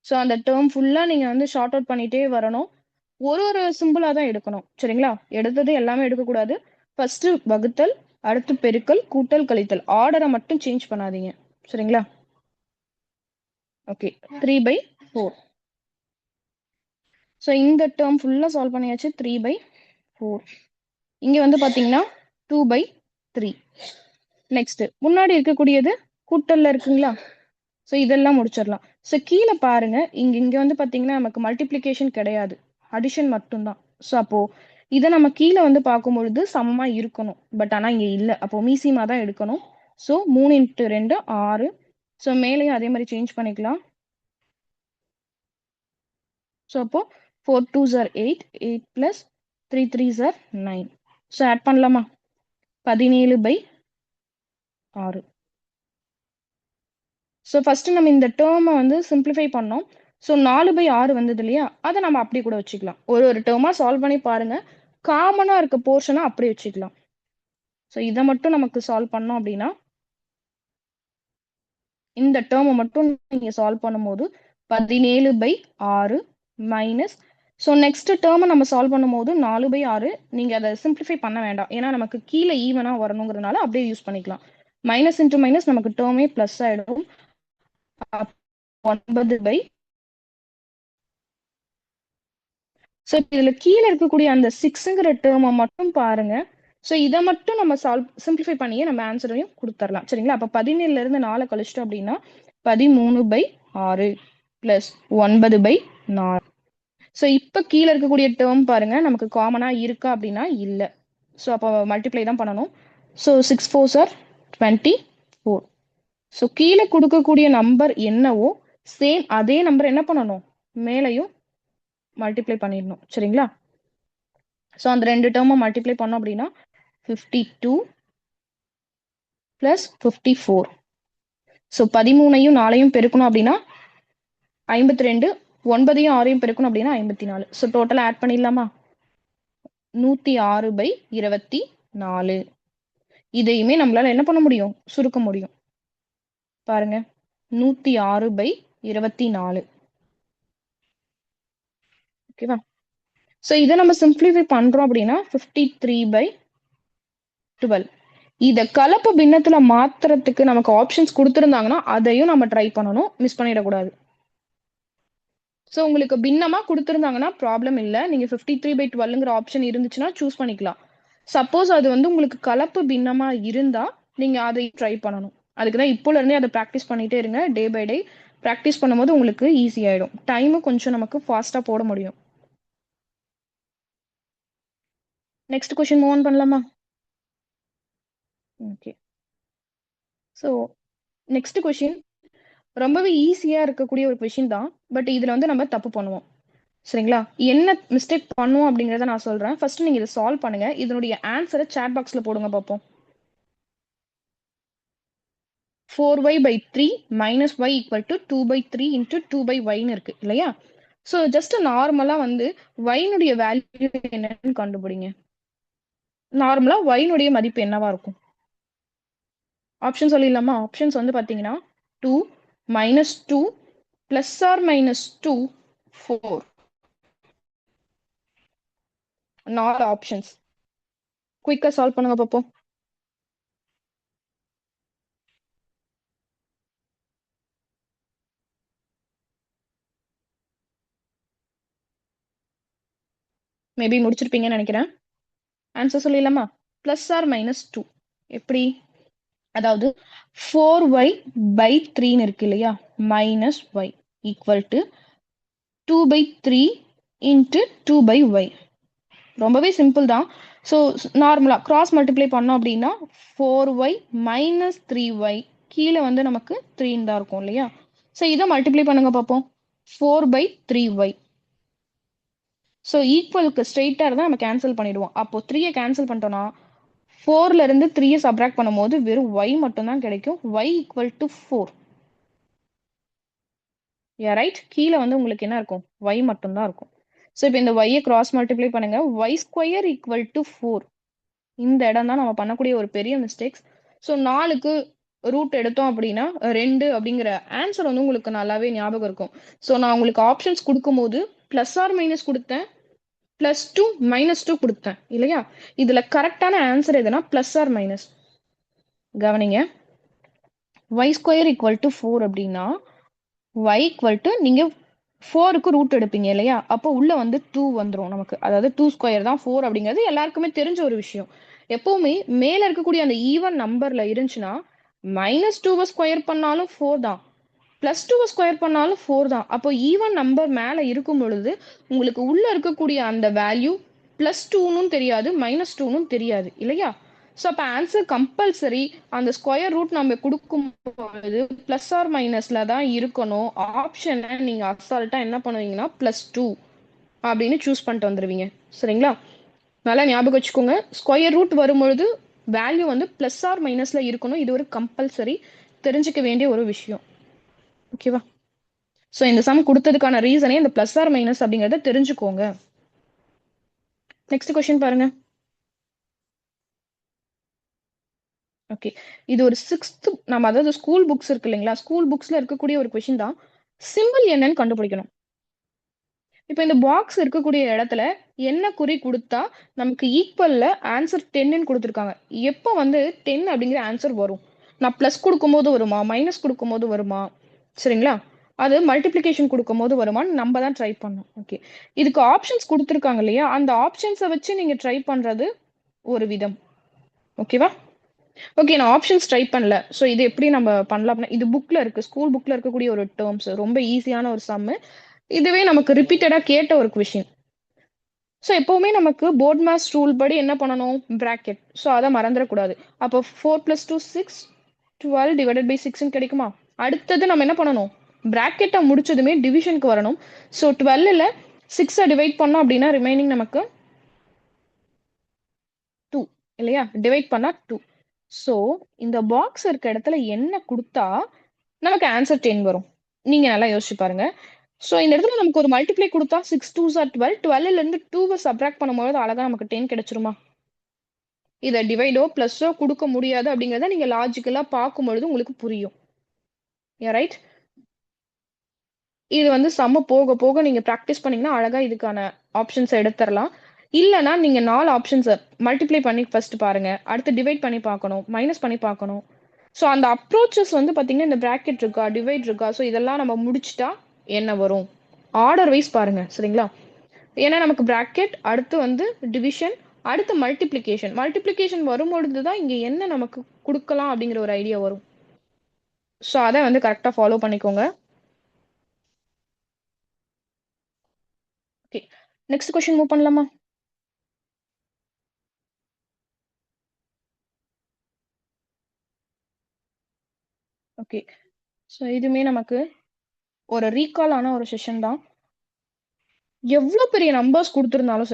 ஸோ அந்த டேர்ம் ஃபுல்லா நீங்க வந்து ஷார்ட் அவுட் பண்ணிட்டே வரணும். ஒரு சிம்பிளா தான் எடுக்கணும். சரிங்களா? எடுத்தது எல்லாமே எடுக்கக்கூடாது. ஃபர்ஸ்ட் வகுத்தல், அடுத்து பெருக்கல், கூட்டல், கழித்தல். ஆர்டரை மட்டும் சேஞ்ச் பண்ணாதீங்க. சரிங்களா? ஓகே. 3/4. ஸோ இந்த டேர்ம் ஃபுல்லா சால்வ் பண்ணியாச்சு. 3/4. இங்க வந்து பாத்தீங்கன்னா 2/3. நெக்ஸ்ட் முன்னாடி இருக்கக்கூடியது கூட்டல்ல இருக்குங்களா? ஸோ இதெல்லாம் முடிச்சிடலாம். ஸோ கீழே பாருங்க. இங்க இங்க வந்து பாத்தீங்கன்னா நமக்கு மல்டிப்ளிகேஷன் கிடையாது. அடிஷன் மட்டும்தான். ஸோ அப்போ இதை நம்ம கீழே வந்து பார்க்கும்பொழுது சமமா இருக்கணும். பட் ஆனா இங்க இல்ல. அப்போ மீசியமா தான் எடுக்கணும். ஸோ 3 × 2 6. ஸோ மேலேயும் அதே மாதிரி சேஞ்ச் பண்ணிக்கலாம். ஸோ அப்போ 4 2s are 8. 8 plus 3 3s are 9. So add பண்ணலாமா? 17/6. ஸோ ஃபர்ஸ்ட் நம்ம இந்த டேர்மை வந்து சிம்பிளிஃபை பண்ணோம். ஸோ 4/6 வந்தது இல்லையா? அதை நம்ம அப்படி கூட வச்சுக்கலாம். ஒரு டேர்மா சால்வ் பண்ணி பாருங்க. காமனா இருக்க போர்ஷனை அப்படி வச்சுக்கலாம். ஸோ இதை மட்டும் நமக்கு சால்வ் பண்ணோம் அப்படின்னா இந்த டேர்மை மட்டும் நீங்க சால்வ் பண்ணும்போது 17/6 மைனஸ். ஸோ நெக்ஸ்ட் டேர்மை நம்ம சால்வ் பண்ணும்போது 4/6. நீங்க அதை சிம்பிளிஃபை பண்ண வேண்டாம். ஏன்னா நமக்கு கீழே ஈவனா வரணுங்கிறதுனால அப்படியே யூஸ் பண்ணிக்கலாம். மைனஸ் இன்டூ மைனஸ் நமக்கு டேர்மே பிளஸ் ஆயிடும். 9/. ஸோ இதுல கீழே இருக்கக்கூடிய அந்த 6ங்கிற டேர்மை மட்டும் பாருங்க. ஸோ இதை மட்டும் நம்ம சிம்பிளிஃபை பண்ணியே நம்ம ஆன்சரையும் கொடுத்துடலாம். சரிங்களா? அப்ப 17ல இருந்து 4 கழிச்சிட்டோம் அப்படின்னா 13/6 பிளஸ் 9/4. ஸோ இப்ப கீழே இருக்கக்கூடிய டேர்ம் பாருங்க நமக்கு காமனா இருக்கா அப்படின்னா இல்ல. ஸோ அப்போ மல்டிப்ளை தான் பண்ணணும். So 6 4s are 24. ஸோ கீழே கொடுக்கக்கூடிய நம்பர் என்னவோ சேம் அதே நம்பர் என்ன பண்ணணும்? மேலையும் மல்டிப்ளை பண்ணிடணும். சரிங்களா? ஸோ அந்த 2 டேர்மை மல்டிப்ளை பண்ணோம் அப்படின்னா 52 பிளஸ் 54. ஸோ 13ஐயும் 4ஐயும் பெருக்கணும் அப்படின்னா 52. 9ஐயும் 6ஐயும் பெருக்கணும் அப்படின்னா 54. ஸோ டோட்டலா ஆட் பண்ணிடலாமா? 106/24. இதையுமே நம்மளால என்ன பண்ண முடியும்? சுருக்க முடியும். பாருங்க 106/24. ஓகேவா? ஸோ இதை நம்ம சிம்பிளிஃபை பண்றோம் அப்படின்னா 53/12. இத கலப்பு பின்னத்துல மாத்துறதுக்கு நமக்கு ஆப்ஷன்ஸ் கொடுத்திருந்தாங்கன்னா அதையும் நம்ம ட்ரை பண்ணணும். மிஸ் பண்ணிடக்கூடாது. ஸோ உங்களுக்கு பின்னமா கொடுத்திருந்தாங்கன்னா ப்ராப்ளம் இல்லை. நீங்க 53/12ங்கிற ஆப்ஷன் இருந்துச்சுன்னா சூஸ் பண்ணிக்கலாம். சப்போஸ் அது வந்து உங்களுக்கு கலப்பு பின்னமா இருந்தா நீங்க அதை ட்ரை பண்ணணும். அதுக்கு தான் இப்போல இருந்தே அதை ப்ராக்டிஸ் பண்ணிட்டே இருங்க. டே பை டே ப்ராக்டிஸ் பண்ணும்போது உங்களுக்கு ஈஸி ஆயிடும். டைமும் கொஞ்சம் நமக்கு ஃபாஸ்டா போட முடியும். நெக்ஸ்ட் கொஸ்டின் மூவ் ஆன் பண்ணலாமா? ஸோ நெக்ஸ்ட் கொஷின் ரொம்பவே ஈஸியா இருக்கக்கூடிய ஒரு கொஷின் தான். பட் இதுல வந்து நம்ம தப்பு பண்ணுவோம். சரிங்களா? என்ன மிஸ்டேக் பண்ணுவோம் அப்படிங்கிறத நான் சொல்றேன். ஃபர்ஸ்ட் நீங்க இத சால்வ் பண்ணுங்க. இதனுடைய ஆன்ஸர சாட் பாக்ஸ்ல போடுங்க பார்ப்போம். 4y/3 minus y equal to 2/3 into 2/yன்னு இருக்கு இல்லையா? ஸோ ஜஸ்ட் நார்மலா வந்து y-னுடைய வேல்யூ என்னன்னு கண்டுபிடிங்க. நார்மலா y-னுடைய மதிப்பு என்னவா இருக்கும்? ஆப்ஷன் சொல்லிடலாமா? ஆப்ஷன்ஸ் வந்து பாத்தீங்கன்னா 2 -2 பிளஸ் ஆர் மைனஸ் 2 4. 4 ஆப்ஷன்ஸ். குயிக்கா சால்வ் பண்ணுங்க பார்ப்போம். மேபி முடிச்சிருப்பீங்கன்னு நினைக்கிறேன். ஆன்சர் சொல்லிடலாமா? Plus or minus 2. எப்படி? அதாவது 4y/3ன்னு இருக்கு இல்லையா? Minus y equal to 2/3 into 2/y. ரொம்பவே சிம்பிள் தான். ஸோ நார்மலா கிராஸ் மல்டிப்ளை பண்ணோம் அப்படின்னா 4y மைனஸ் 3y கீழே வந்து நமக்கு 3 தான் இருக்கும் இல்லையா? ஸோ இதை மல்டிப்ளை பண்ணுங்க பார்ப்போம். 4/3y. ஸோ ஈக்குவலுக்கு ஸ்ட்ரெயிட்டா இருந்தால் நம்ம கேன்சல் பண்ணிடுவோம். அப்போ 3யை கேன்சல் பண்ணிட்டோம்னா 4ல இருந்து 3யை சப்ராக்ட் பண்ணும்போது வெறும் y மட்டும் தான் கிடைக்கும். y equal to 4. ரைட்? கீழே வந்து உங்களுக்கு என்ன இருக்கும்? y மட்டும் தான் இருக்கும். ஸோ இப்போ இந்த y-யை கிராஸ் மல்டிப்ளை பண்ணுங்க. y² equal to 4. இந்த இடம் தான் நம்ம பண்ணக்கூடிய ஒரு பெரிய மிஸ்டேக்ஸ். ஸோ 4க்கு ரூட் எடுத்தோம் அப்படின்னா 2 அப்படிங்கிற ஆன்சர் வந்து உங்களுக்கு நல்லாவே ஞாபகம் இருக்கும். ஸோ நான் உங்களுக்கு ஆப்ஷன்ஸ் கொடுக்கும்போது பிளஸ் ஆர் மைனஸ் கொடுத்தேன், +2 -2 கொடுத்தேன் இல்லையா? இதுல கரெக்டான ஆன்சர் எதுனா பிளஸ் ஆர் மைனஸ். கவனிங்க. y² ஈக்குவல் டு 4 அப்படின்னா y ஈக்குவல் டு நீங்க 4க்கு ரூட் எடுப்பீங்க இல்லையா? அப்போ உள்ள வந்து 2 வந்துரும் நமக்கு. அதாவது 2² தான் 4 அப்படிங்கிறது எல்லாருக்குமே தெரிஞ்ச ஒரு விஷயம். எப்பவுமே மேல இருக்கக்கூடிய அந்த ஈவன் நம்பர்ல இருந்துச்சுன்னா -2 ஸ்கொயர் பண்ணாலும் 4 தான். +2 ஸ்கொயர் பண்ணாலும் 4 தான். அப்போ ஈவன் நம்பர் மேல இருக்கும் பொழுது உங்களுக்கு உள்ள இருக்கக்கூடிய அந்த வேல்யூ +2னும் தெரியாது, -2னும் தெரியாது இல்லையா? ஸோ அப்போ ஆன்சர் கம்பல்சரி அந்த ஸ்கொயர் ரூட் நம்ம கொடுக்கும் பொழுது பிளஸ் ஆர் மைனஸ்ல தான் இருக்கணும். ஆப்ஷனை நீங்க அசால்ட்டா என்ன பண்ணுவீங்கன்னா +2 அப்படின்னு சூஸ் பண்ணிட்டு வந்துருவீங்க. சரிங்களா? நல்லா ஞாபகம் வச்சுக்கோங்க. ஸ்கொயர் ரூட் வரும்பொழுது வேல்யூ வந்து பிளஸ் ஆர் மைனஸ்ல இருக்கணும். இது ஒரு கம்பல்சரி தெரிஞ்சுக்க வேண்டிய ஒரு விஷயம். ஓகேவா? ஸோ இந்த சம் கொடுத்ததுக்கான ரீசனே இந்த பிளஸ் ஆர் மைனஸ் அப்படிங்கறத தெரிஞ்சுக்கோங்க. நெக்ஸ்ட் கொஸ்டின் பாருங்க. ஓகே, இது ஒரு 6th நம்ம அதாவது ஸ்கூல் புக்ஸ் இருக்கு இல்லைங்களா? ஸ்கூல் புக்ஸ்ல இருக்கக்கூடிய ஒரு கொஸ்டின் தான். சிம்பிள் என்னன்னு கண்டுபிடிக்கணும். இப்போ இந்த பாக்ஸ் இருக்கக்கூடிய இடத்துல என்ன குறி கொடுத்தா நமக்கு ஈக்குவல்ல ஆன்சர் 10ன்னு கொடுத்துருக்காங்க. எப்போ வந்து 10 அப்படிங்கிற ஆன்சர் வரும்? நான் பிளஸ் கொடுக்கும்போது வருமா, மைனஸ் கொடுக்கும்போது வருமா? சரிங்களா? அது மல்டிப்ளிகேஷன் கொடுக்கும்போது வருமான்னு நம்ம தான் ட்ரை பண்ணணும். ஓகே, இதுக்கு ஆப்ஷன்ஸ் கொடுத்துருக்காங்க இல்லையா? அந்த ஆப்ஷன்ஸை வச்சு நீங்க ட்ரை பண்றது ஒரு விதம். ஓகேவா? ஓகே, நான் ஆப்ஷன்ஸ் ட்ரை பண்ணல. ஸோ இது எப்படி நம்ம பண்ணலாம் அப்படின்னா, இது புக்ல இருக்கு. ஸ்கூல் புக்ல இருக்கக்கூடிய ஒரு டேர்ம்ஸ். ரொம்ப ஈஸியான ஒரு சம்மு. இதுவே நமக்கு ரிப்பீட்டடா கேட்ட ஒரு கொஷின். ஸோ எப்பவுமே நமக்கு போர்ட் மாஸ் ரூல் படி என்ன பண்ணணும்? பிராக்கெட். ஸோ அதை மறந்துடக்கூடாது. அப்போ 4 + 2 6, 12 டிவைடட் பை 6ன்னு கிடைக்குமா? அடுத்தது நம்ம என்ன பண்ணணும்? பிராக்கெட்டை முடிச்சதுமே டிவிஷனுக்கு வரணும். ஸோ 12ல 6 டிவைட் பண்ணோம் அப்படின்னா ரிமைனிங் நமக்கு 2 இல்லையா? டிவைட் பண்ணா 2. ஸோ இந்த பாக்ஸ் இருக்க இடத்துல என்ன கொடுத்தா நமக்கு ஆன்சர் 10 வரும்? நீங்க நல்லா யோசிச்சு பாருங்க. ஸோ இந்த இடத்துல நமக்கு ஒரு மல்டிப்ளை கொடுத்தா 6 2s are 12. 12ல இருந்து 2வை சப்ராக்ட் பண்ணும்போது அழகா நமக்கு 10 கிடைச்சிருமா? இதை டிவைடோ பிளஸோ கொடுக்க முடியாது அப்படிங்கிறத நீங்க லாஜிக்கலா பார்க்கும் பொழுது உங்களுக்கு புரியும். ரைட்? இது வந்து சம்ம போக போக நீங்க பிராக்டிஸ் பண்ணீங்கன்னா அழகா இதுக்கான ஆப்ஷன்ஸ் எடுத்துறலாம். இல்லைன்னா நீங்க 4 ஆப்ஷன்ஸ் மல்டிப்ளை பண்ணி ஃபர்ஸ்ட் பாருங்க. அடுத்து டிவைட் பண்ணி பார்க்கணும், மைனஸ் பண்ணி பார்க்கணும். ஸோ அந்த அப்ரோச்சஸ் வந்து பார்த்தீங்கன்னா இந்த பிராக்கெட் இருக்கா, டிவைட் இருக்கா, ஸோ இதெல்லாம் நம்ம முடிச்சுட்டா என்ன வரும்? ஆர்டர் வைஸ் பாருங்க. சரிங்களா? ஏன்னா நமக்கு பிராக்கெட், அடுத்து வந்து டிவிஷன், அடுத்து மல்டிப்ளிகேஷன். மல்டிப்ளிகேஷன் வரும்பொழுது தான் இங்க என்ன நமக்கு கொடுக்கலாம் அப்படிங்கிற ஒரு ஐடியா வரும். ஸோ அதை வந்து கரெக்டா ஃபாலோ பண்ணிக்கோங்க. ஓகே, நெக்ஸ்ட் கொஸ்டின் மூவ் பண்ணலாமா? ஓகே. ஸோ இதுவுமே நமக்கு ஒரு ரீகால் ஆன ஒரு செஷன் தான். எவ்ளோ பெரிய நம்பர்ஸ் குடுத்திருந்தாலும்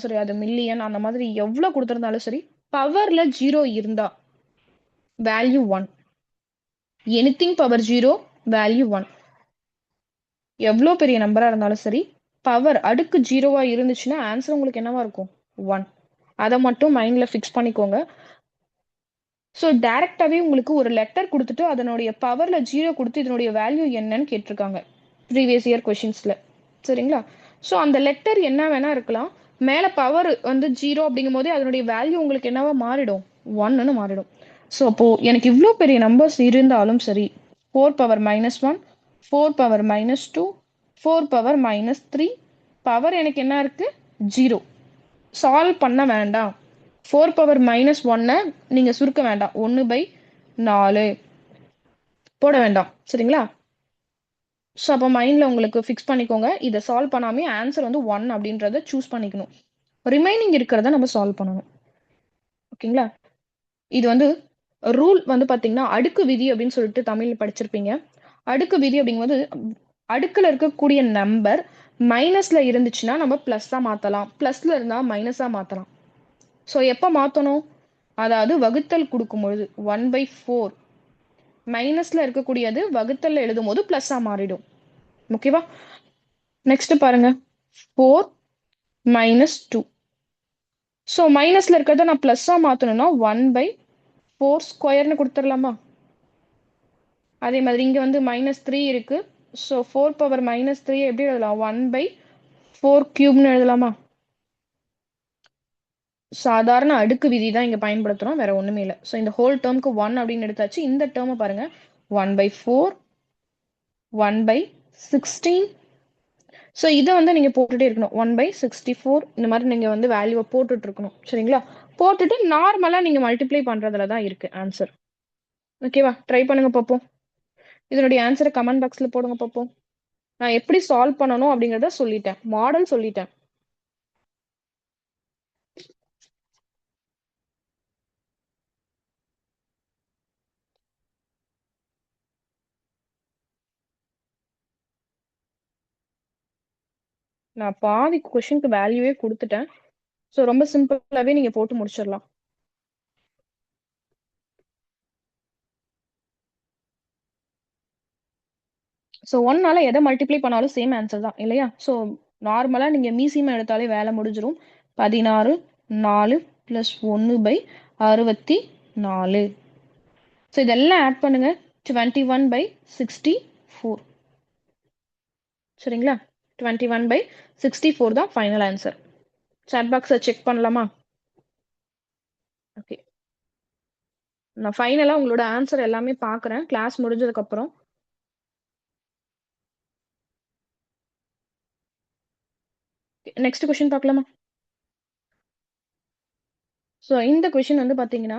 சரி, அது மில்லியன் அந்த மாதிரி எவ்ளோ குடுத்திருந்தாலும் சரி, பவர்ல 0 இருந்தா வேல்யூ 1. Anything power 0 value 1. எவ்ளோ பெரிய நம்பரா இருந்தாலும் சரி, பவர் அடுக்கு 0வா இருந்துச்சுன்னா ஆன்சர் உங்களுக்கு என்னவா இருக்கும்? 1. அத மட்டும் மைண்ட்ல ஃபிக்ஸ் பண்ணிக்கோங்க. ஸோ டைரக்ட்டாவே உங்களுக்கு ஒரு லெட்டர் குடுத்துட்டு, அதனுடைய பவர்ல 0 குடுத்து இதனுடைய வேல்யூ என்னன்னு கேட்டிருக்காங்க. ப்ரீவியஸ் இயர் கொஸ்டின்ஸ்ல. சரிங்களா? ஸோ அந்த லெட்டர் என்ன வேணா இருக்கலாம். மேல பவர் வந்து 0 அப்படிங்கும்போதே அதனுடைய வேல்யூ உங்களுக்கு என்னவா மாறிடும்? 1ன்னு மாறிடும். ஸோ அப்போ எனக்கு இவ்ளோ பெரிய நம்பர்ஸ் இருந்தாலும் சரி, 4 பவர் -1, 4 பவர் -2, 4 பவர் -3, பவர் எனக்கு என்ன இருக்கு? 0. சால்வ் பண்ண வேண்டாம். 4 பவர் -1 நீங்க சுருக்க வேண்டாம். 1/4 போட வேண்டாம். சரிங்களா? ஸோ அப்போ மைண்ட்ல உங்களுக்கு ஃபிக்ஸ் பண்ணிக்கோங்க. இத சால்வ் பண்ணாமயே ஆன்சர் வந்து 1 அப்படின்றத சூஸ் பண்ணிக்கணும். ரிமைனிங் இருக்கிறத நம்ம சால்வ் பண்ணணும். ஓகேங்களா? இது வந்து ரூல் வந்து பார்த்தீங்கன்னா, அடுக்கு விதி அப்படின்னு சொல்லிட்டு தமிழ்ல படிச்சிருப்பீங்க. அடுக்கு விதி அப்படிங்கும்போது, அடுக்குல இருக்கக்கூடிய நம்பர் மைனஸ்ல இருந்துச்சுன்னா நம்ம பிளஸ்ஸா மாத்தலாம். பிளஸ்ல இருந்தா மைனஸா மாத்தலாம். ஸோ எப்ப மாத்தணும்? அதாவது வகுத்தல் குடுக்கும்பொழுது 1/4 மைனஸ்ல இருக்கக்கூடியது வகுத்தல்ல எழுதும்போது பிளஸ்ஸா மாறிடும். ஓகேவா? நெக்ஸ்ட் பாருங்க. 4 -2. ஸோ மைனஸ்ல இருக்கிறத நான் பிளஸ்ஸா மாத்தணும்னா 1/4 ஸ்கொயர்னு கொடுத்துடலாமா? அதே மாதிரி இங்க வந்து -3 இருக்கு. ஸோ 4 பவர் -3 எப்படி எழுதலாம்? 1/4 கியூப்னு எழுதலாமா? சாதாரண அடுக்கு விதி தான் இங்க பயன்படுத்துறோம். வேற ஒண்ணுமே இல்ல. ஸோ இந்த ஹோல் டேர்ம்க்கு 1 அப்படின்னு எடுத்தாச்சு. இந்த டேர்மை பாருங்க. 1/4, 1/16. ஸோ இதை வந்து நீங்க போட்டுட்டே இருக்கணும். 1/64 இந்த மாதிரி நீங்க வந்து வேல்யூவை போட்டுட்டு இருக்கணும். சரிங்களா? போட்டுட்டு நார்மலா நீங்க மல்டிப்ளை பண்றதுல தான் இருக்கு ஆன்சர். ஓகேவா? ட்ரை பண்ணுங்க பார்ப்போம். இதனுடைய ஆன்சரை கமெண்ட் பாக்ஸ்ல போடுங்க பார்ப்போம். நான் எப்படி சால்வ் பண்ணணும் அப்படிங்கறத சொல்லிட்டேன். மாடல் சொல்லிட்டேன். நான் பாதி கொஸ்டினுக்கு வேல்யூவே கொடுத்துட்டேன். ஸோ ரொம்ப சிம்பிளாவே நீங்க போட்டு முடிச்சிடலாம். ஸோ 1னால எதை மல்டிப்ளை பண்ணாலும் சேம் ஆன்சர் தான் இல்லையா? ஸோ நார்மலா நீங்க மீசிமா எடுத்தாலே வேலை முடிஞ்சிரும். 16 4 + 1/64. ஸோ இதெல்லாம் ஆட் பண்ணுங்க. 21/64. சரிங்களா? 21/64 தான் ஃபைனல் ஆன்சர். சாட் பாக்ஸை செக் பண்ணலாமா? ஓகே. நான் ஃபைனலா உங்களோட ஆன்சர் எல்லாமே பார்க்குறேன் கிளாஸ் முடிஞ்சதுக்கு அப்புறம். நெக்ஸ்ட் கொஸ்டின் பார்க்கலாமா? ஸோ இந்த கொஸ்டின் வந்து பார்த்தீங்கன்னா,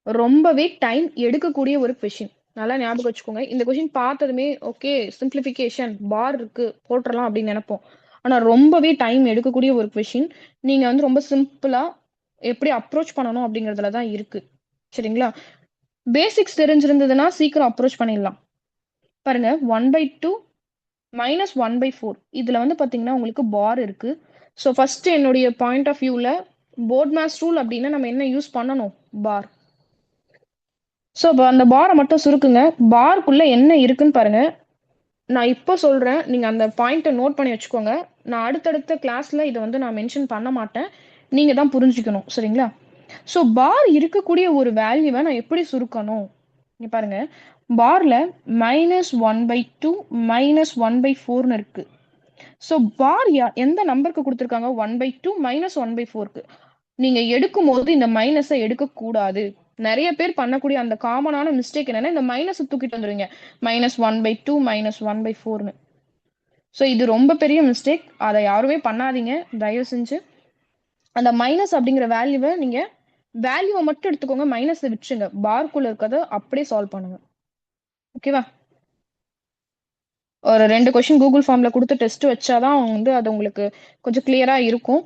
ரொம்பவே டைம் எடுக்கக்கூடிய ஒரு கொஸ்டின். நல்லா ஞாபகம் வச்சுக்கோங்க. இந்த கொஸ்டின் பார்த்ததுமே ஓகே சிம்பிளிஃபிகேஷன் பார் இருக்கு போட்டுறலாம் அப்படின்னு நினைப்போம். ஆனா ரொம்பவே டைம் எடுக்கக்கூடிய ஒரு கொஸ்டின். நீங்க வந்து ரொம்ப சிம்பிளா எப்படி அப்ரோச் பண்ணணும் அப்படிங்கிறதுல தான் இருக்கு. சரிங்களா? பேசிக்ஸ் தெரிஞ்சிருந்ததுன்னா சீக்கிரம் அப்ரோச் பண்ணிடலாம். பாருங்க 1/2 -1/4 இதுல வந்து பாத்தீங்கன்னா உங்களுக்கு பார் இருக்கு. ஸோ ஃபர்ஸ்ட் என்னுடைய பாயிண்ட் ஆஃப் வியூல போர்ட் மாஸ் ரூல் அப்படின்னா நம்ம என்ன யூஸ் பண்ணணும்? பார். ஸோ அந்த பாரை மட்டும் சுருக்குங்க. பார்க்குள்ள என்ன இருக்குன்னு பாருங்க. நான் இப்போ சொல்றேன். நீங்க அந்த பாயிண்ட்டை நோட் பண்ணி வச்சுக்கோங்க. நான் அடுத்தடுத்த கிளாஸ்ல இதை வந்து நான் மென்ஷன் பண்ண மாட்டேன். நீங்க தான் புரிஞ்சுக்கணும். சரிங்களா? ஸோ பார் இருக்கக்கூடிய ஒரு வேல்யூவை நான் எப்படி சுருக்கணும்? இங்க பாருங்க. பார்ல -1/2 -1/4ன்னு இருக்கு. ஸோ பார் எந்த நம்பருக்கு கொடுத்துருக்காங்க? 1/2 -1/4க்கு. நீங்க எடுக்கும்போது இந்த மைனஸை எடுக்கக்கூடாது. நிறைய பேர் பண்ணக்கூடிய அந்த காமனான மிஸ்டேக் என்னன்னா இந்த மைனஸ் தூக்கிட்டு வந்துருவீங்க. -1/2 -1/4ன்னு. ஸோ இது ரொம்ப பெரிய மிஸ்டேக். அதை யாருமே பண்ணாதீங்க தயவு செஞ்சு. அந்த மைனஸ் அப்படிங்கிற வேல்யூவை நீங்க வேல்யூவை மட்டும் எடுத்துக்கோங்க. மைனஸை விட்டுருங்க. பார்க்குள்ள இருக்கிறத அப்படியே சால்வ் பண்ணுங்க. ஓகேவா? ஒரு 2 கொஸ்டின் கூகுள் ஃபார்ம்ல கொடுத்து டெஸ்ட் வச்சாதான் வந்து அது உங்களுக்கு கொஞ்சம் கிளியரா இருக்கும்.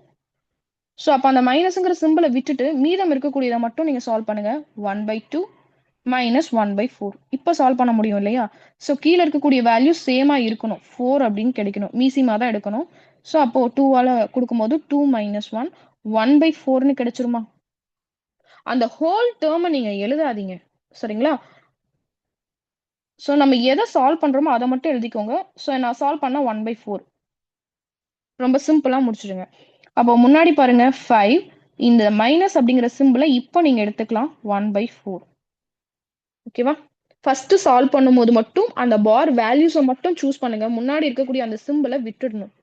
ஸோ அப்போ அந்த மைனஸ்ங்கிற சிம்பிளை விட்டுட்டு மீதம் இருக்கக்கூடியதை மட்டும் நீங்க சால்வ் பண்ணுங்க. 1/2 minus 1/4. இப்போ சால்வ் பண்ண முடியும் இல்லையா? ஸோ கீழ இருக்கக்கூடிய வேல்யூ சேமா இருக்கணும். 4 அப்படின்னு கிடைக்கணும். மீசிமா தான் எடுக்கணும். ஸோ அப்போ 2ஆல குடுக்கும்போது 2 minus 1 1/4ன்னு கிடைச்சிருமா? அந்த ஹோல் டெர்ம நீங்க எழுதாதீங்க. சரிங்களா? ஸோ நம்ம எத சால்வ் பண்றோமோ அத மட்டும் எழுதிக்கோங்க. ஸோ நான் சால்வ் பண்ணா 1/4. ரொம்ப சிம்பிளா முடிச்சுடுங்க. அப்போ முன்னாடி பாருங்க 5 இந்த மைனஸ் அப்படிங்கிற சிம்பல இப்போ நீங்க எடுத்துக்கலாம் 1/4. ஓகேவா? ஃபர்ஸ்ட் சால்வ் பண்ணும்போது மட்டும் அந்த பார் வேல்யூஸ மட்டும் சூஸ் பண்ணுங்க. முன்னாடி இருக்கக்கூடிய அந்த சிம்பல விட்டுடணும்.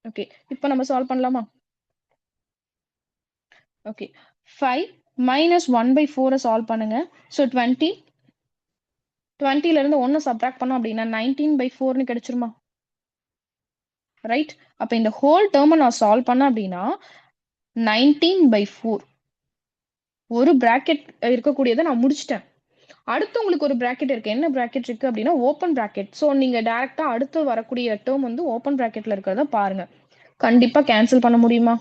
ஓகே. இப்போ நம்ம சால்வ் பண்ணலாமா? ஓகே. 5 minus 1/4 சால்வ் பண்ணுங்க. ஸோ 20 20ல இருந்து 1 சப்ட்ராக்ட் பண்ணோம் அப்படின்னா 19/4ன்னு கிடைச்சிருமா? ரைட்? அப்ப இந்த ஹோல் டெர்ம நான் சால்வ் பண்ணேன் அப்படின்னா 19/4 ஒரு பிராக்கெட் இருக்கக்கூடியத நான் முடிச்சுட்டேன். அடுத்து உங்களுக்கு ஒரு பிராக்கெட் இருக்கு. என்ன பிராக்கெட் இருக்கு அப்படின்னா ஓப்பன் பிராக்கெட். ஸோ நீங்க டைரக்ட்டா அடுத்து வரக்கூடிய டெர்ம் வந்து ஓப்பன் பிராக்கெட்ல இருக்கிறத பாருங்க. கண்டிப்பா கேன்சல் பண்ண முடியுமா?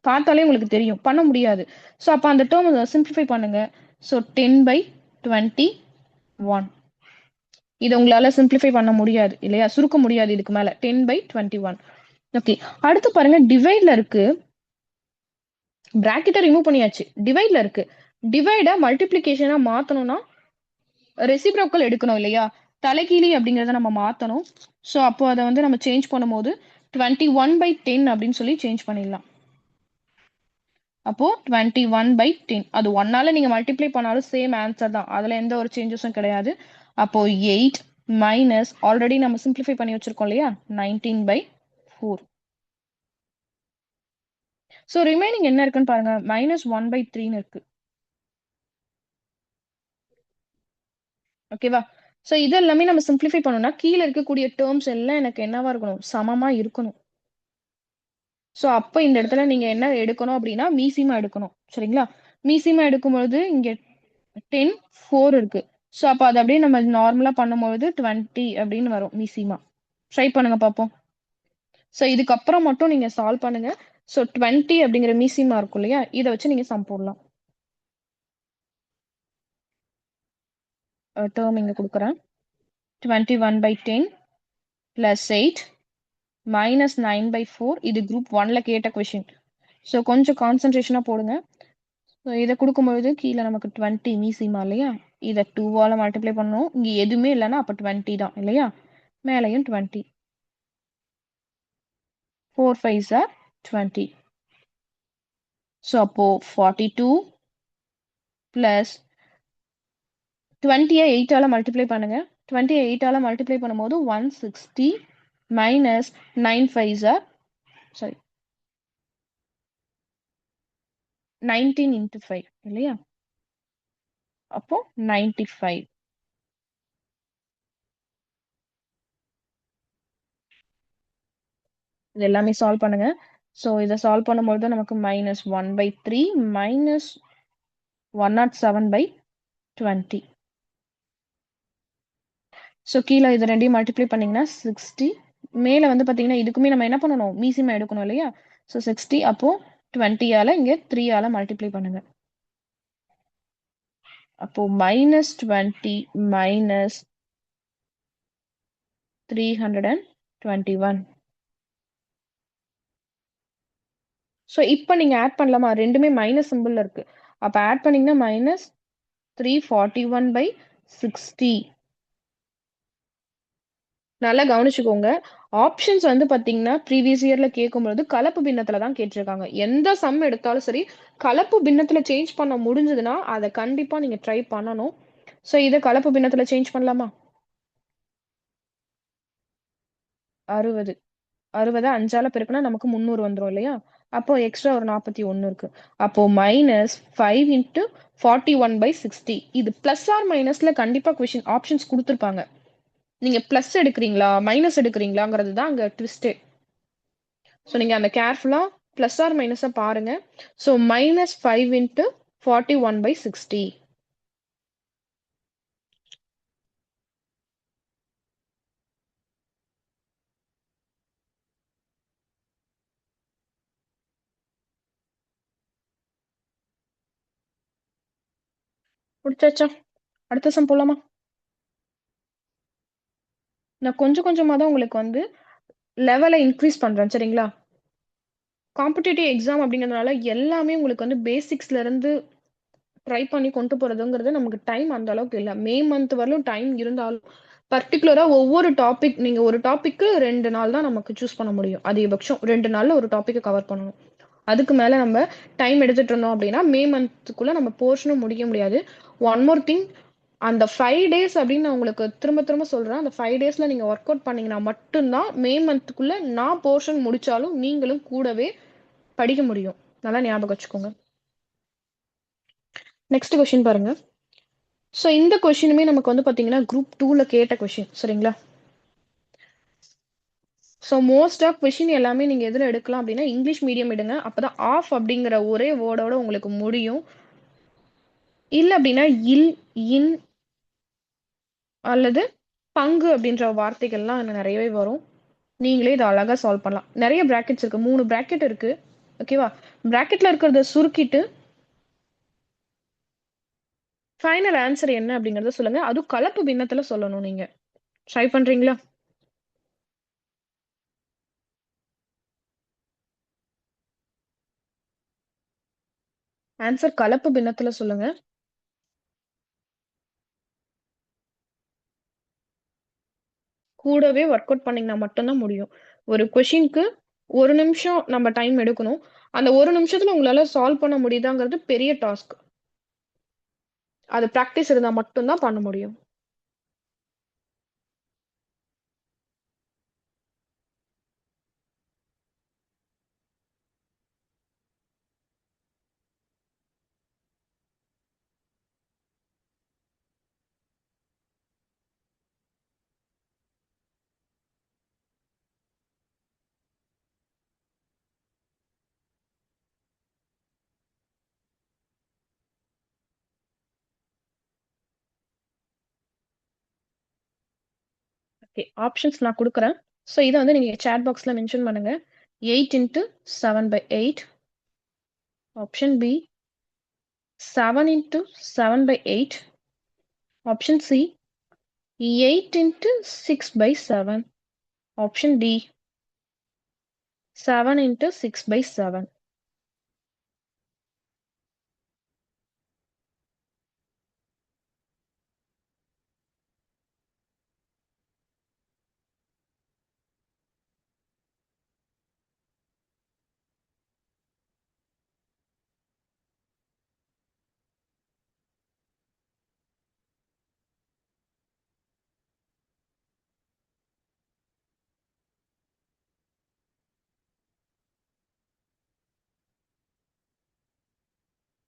பார்த்தாலே உங்களுக்கு தெரியும். பண்ண முடியாது. ஸோ அப்ப அந்த டெர்ம சிம்ப்ளிஃபை பண்ணுங்க. ஸோ 10/21. இத உங்களால சிம்ப்ளிஃபை பண்ண முடியாது இல்லையா? சுருக்க முடியாது இதுக்கு மேல. 10/21. ஓகே. அடுத்து பாருங்க டிவைட்ல இருக்கு. பிராக்கெட்ட ரிமூவ் பண்ணியாச்சு. டிவைட்ல இருக்கு. டிவைட மல்டிப்ளிகேஷனா மாத்தணும்னா ரெசிப்ரோக்கல் எடுக்கணும் இல்லையா? தலைகீழி அப்படிங்கிறத நம்ம மாத்தணும். ஸோ அப்போ அத வந்து நம்ம சேஞ்ச் பண்ணும்போது 21/10 அப்படின்னு சொல்லி சேஞ்ச் பண்ணிடலாம். அப்போ 21/10 அது 1ஆல நீங்க மல்டிப்ளை பண்ணாலும் சேம் ஆன்சர் தான். அதுல எந்த ஒரு சேஞ்சஸும் கிடையாது. அப்போ 8 மைனஸ் ஆல்ரெடி நம்ம சிம்ப்ளிஃபை பண்ணி வச்சிருக்கோம் இல்லையா? 19/4. ஸோ ரிமைனிங் என்ன இருக்குன்னு பாருங்க. -1/3ன்னு இருக்கு. ஓகேவா? ஸோ இது எல்லாமே நம்ம சிம்ப்ளிஃபை பண்ணணும்னா கீழ இருக்கக்கூடிய டெர்ம்ஸ் எல்லாம் எனக்கு என்னவா இருக்கணும்? சமமா இருக்கணும். ஸோ அப்ப இந்த இடத்துல நீங்க என்ன எடுக்கணும் அப்படின்னா, மீசிமா எடுக்கணும். சரிங்களா? மீசிமா எடுக்கும்பொழுது இங்க 10, 4 இருக்கு. ஸோ அப்ப அத அப்படியே நம்ம நார்மலா பண்ணும்பொழுது 20 அப்படின்னு வரும் மீசிமா. ட்ரை பண்ணுங்க பார்ப்போம். ஸோ இதுக்கப்புறம் மட்டும் நீங்க சால்வ் பண்ணுங்க. ஸோ 20 அப்படிங்கிற மீசிமா இருக்கும் இல்லையா? இத வச்சு நீங்க சம் போடலாம். டெர்ம் இங்க குடுக்குறேன். 21/10 பிளஸ் 8 மைனஸ் 9/4 இது குரூப் 1ல கேட்ட கொஸ்டின். ஸோ கொஞ்சம் கான்சன்ட்ரேஷனா போடுங்க. ஸோ இத குடுக்கும்பொழுது கீழ நமக்கு 20 மீசிமா இல்லையா? இத 2ஆல மல்டிப்ளை பண்ணணும். இங்க எதுவுமே இல்லன்னா அப்ப 20 தான் இல்லையா? மேலயும் 20. 4 5s are 20. ஸோ அப்போ 42 பிளஸ் 20ய 8ஆல மல்டிப்ளை பண்ணுங்க. 20ய 8ஆல மல்டிப்ளை பண்ணும்போது 160 minus 9 5s are sorry 19 into 5 இல்லையா? அப்போ 95. இது எல்லாமே சால்வ் பண்ணுங்க. ஸோ இத சால்வ் பண்ணும்பொழுது நமக்கு -1/3 மைனஸ் 107/20. ஸோ கீழ இது 2யும் மல்டிப்ளை பண்ணீங்கன்னா 60. மேல வந்து பார்த்தீங்கன்னா, இதுக்குமே நம்ம என்ன பண்ணணும்? மீசிமா எடுக்கணும் இல்லையா? ஸோ 60 அப்போ 20ஆல இங்க 3ஆல மல்டிப்ளை பண்ணுங்க. அப்போ -20 மைனஸ் 321. ஸோ இப்ப நீங்க ஆட் பண்ணலாமா? 2மே மைனஸ் சிம்பல்ல இருக்கு. அப்ப ஆட் பண்ணீங்கன்னா -341/60. நல்லா கவனிச்சுக்கோங்க. ஆப்ஷன்ஸ் வந்து பார்த்தீங்கன்னா, ப்ரீவியஸ் இயர்ல கேட்கும்பொழுது கலப்பு பின்னத்துல தான் கேட்டிருக்காங்க. எந்த சம் எடுத்தாலும் சரி, கலப்பு பின்னத்துல சேஞ்ச் பண்ண முடிஞ்சதுன்னா, அத கண்டிப்பா நீங்க ட்ரை பண்ணணும். ஸோ இத கலப்பு பின்னத்துல சேஞ்ச் பண்ணலாமா? 60. 60 5ஆல பெருக்குனா நமக்கு 300 வந்துரும் இல்லையா? அப்போ எக்ஸ்ட்ரா ஒரு 41 இருக்கு. அப்போ -5 இன்டு 41/60. இது பிளஸ் ஆர் மைனஸ்ல கண்டிப்பா ஆப்ஷன்ஸ் குடுத்திருப்பாங்க. நீங்க பிளஸ் எடுக்கிறீங்களா? மைனஸ் எடுக்கிறீங்களாங்கிறது தான் அங்க ட்விஸ்ட்டே. ஸோ நீங்க அந்த கேர்ஃபுல்லா பிளஸ் ஆர் மைனஸா பாருங்க. So -5 into 41/60. முடிச்சாச்சா? அடுத்த சம் போலாமா? நான் கொஞ்சம் கொஞ்சமா தான் உங்களுக்கு வந்து லெவல இன்க்ரீஸ் பண்றேன். சரிங்களா? காம்படிட்டிவ் எக்ஸாம் அப்படிங்கிறதுனால எல்லாமே உங்களுக்கு வந்து பேசிக்ஸ்ல இருந்து ட்ரை பண்ணி கொண்டு போறதுங்கிறது நமக்கு டைம் அந்த அளவுக்கு இல்ல. மே மந்த் வரலும் டைம் இருந்தாலும், பர்ட்டிகுலரா ஒவ்வொரு டாபிக் நீங்க ஒரு டாபிக்கு 2 நாள் தான் நமக்கு சூஸ் பண்ண முடியும். அதிகபட்சம் 2 நாள்ல ஒரு டாபிக்க கவர் பண்ணணும். அதுக்கு மேல நம்ம டைம் எடுத்துட்டு இருந்தோம் அப்படின்னா, மே மந்த்துக்குள்ள நம்ம போர்ஷனும் முடிக்க முடியாது. ஒன் மோர் திங் அந்த 5 டேஸ் அப்படின்னு நான் உங்களுக்கு திரும்ப திரும்ப சொல்றேன். அந்த 5 டேஸ்ல நீங்க ஒர்க் அவுட் பண்ணீங்கன்னா மட்டும் தான் மே மந்த்துக்குள்ள நான் போர்ஷன் முடிச்சாலும் நீங்களும் கூடவே படிக்க முடியும். நல்லா ஞாபகம் வச்சுக்கோங்க. நெக்ஸ்ட் கொஸ்டின் பாருங்க. ஸோ இந்த கொஸ்டினுமே நமக்கு வந்து பார்த்தீங்கன்னா, குரூப் 2ல கேட்ட கொஸ்டின். சரிங்களா? ஸோ மோஸ்ட் ஆஃப் கொஸ்டின் எல்லாமே நீங்க எதுல எடுக்கலாம் அப்படின்னா, இங்கிலீஷ் மீடியம் எடுங்க. அப்பதான் ஆஃப் அப்படிங்கிற ஒரே வேர்டோட உங்களுக்கு முடியும். இல்ல அப்படின்னா, இல், இன் அல்லது பங்கு அப்படின்ற வார்த்தைகள்லாம் இன்னும் நெறையவே வரும். நீங்களே இத அழகா சால்வ் பண்ணலாம். நெறைய பிராக்கெட்ஸ் இருக்கு. 3 பிராக்கெட் இருக்கு. ஓகேவா? பிராக்கெட்ல இருக்கிறத சுருக்கிட்டு, ஃபைனல் ஆன்சர் என்ன அப்படிங்கிறத சொல்லுங்க. அதுவும் கலப்பு பின்னத்துல சொல்லணும் நீங்க. ட்ரை பண்றீங்களா? ஆன்சர் கலப்பு பின்னத்துல சொல்லுங்க. கூடவே ஒர்க் அவுட் பண்ணீங்கன்னா மட்டும் தான் முடியும். ஒரு கொஸ்டின்க்கு 1 நிமிஷம் நம்ம டைம் எடுக்கணும். அந்த 1 நிமிஷத்துல உங்களால சால்வ் பண்ண முடியுதாங்கிறது பெரிய டாஸ்க். அது பிராக்டிஸ் இருந்தா மட்டும் தான் பண்ண முடியும். ஓகே. ஆப்ஷன்ஸ் நான் குடுக்குறேன். ஸோ இத வந்து நீங்க சாட் பாக்ஸ்ல மென்ஷன் பண்ணுங்க. 8 into 7/8. Option B 7 into 7/8. Option C 8 into 6/7. Option D 7 into 6/7.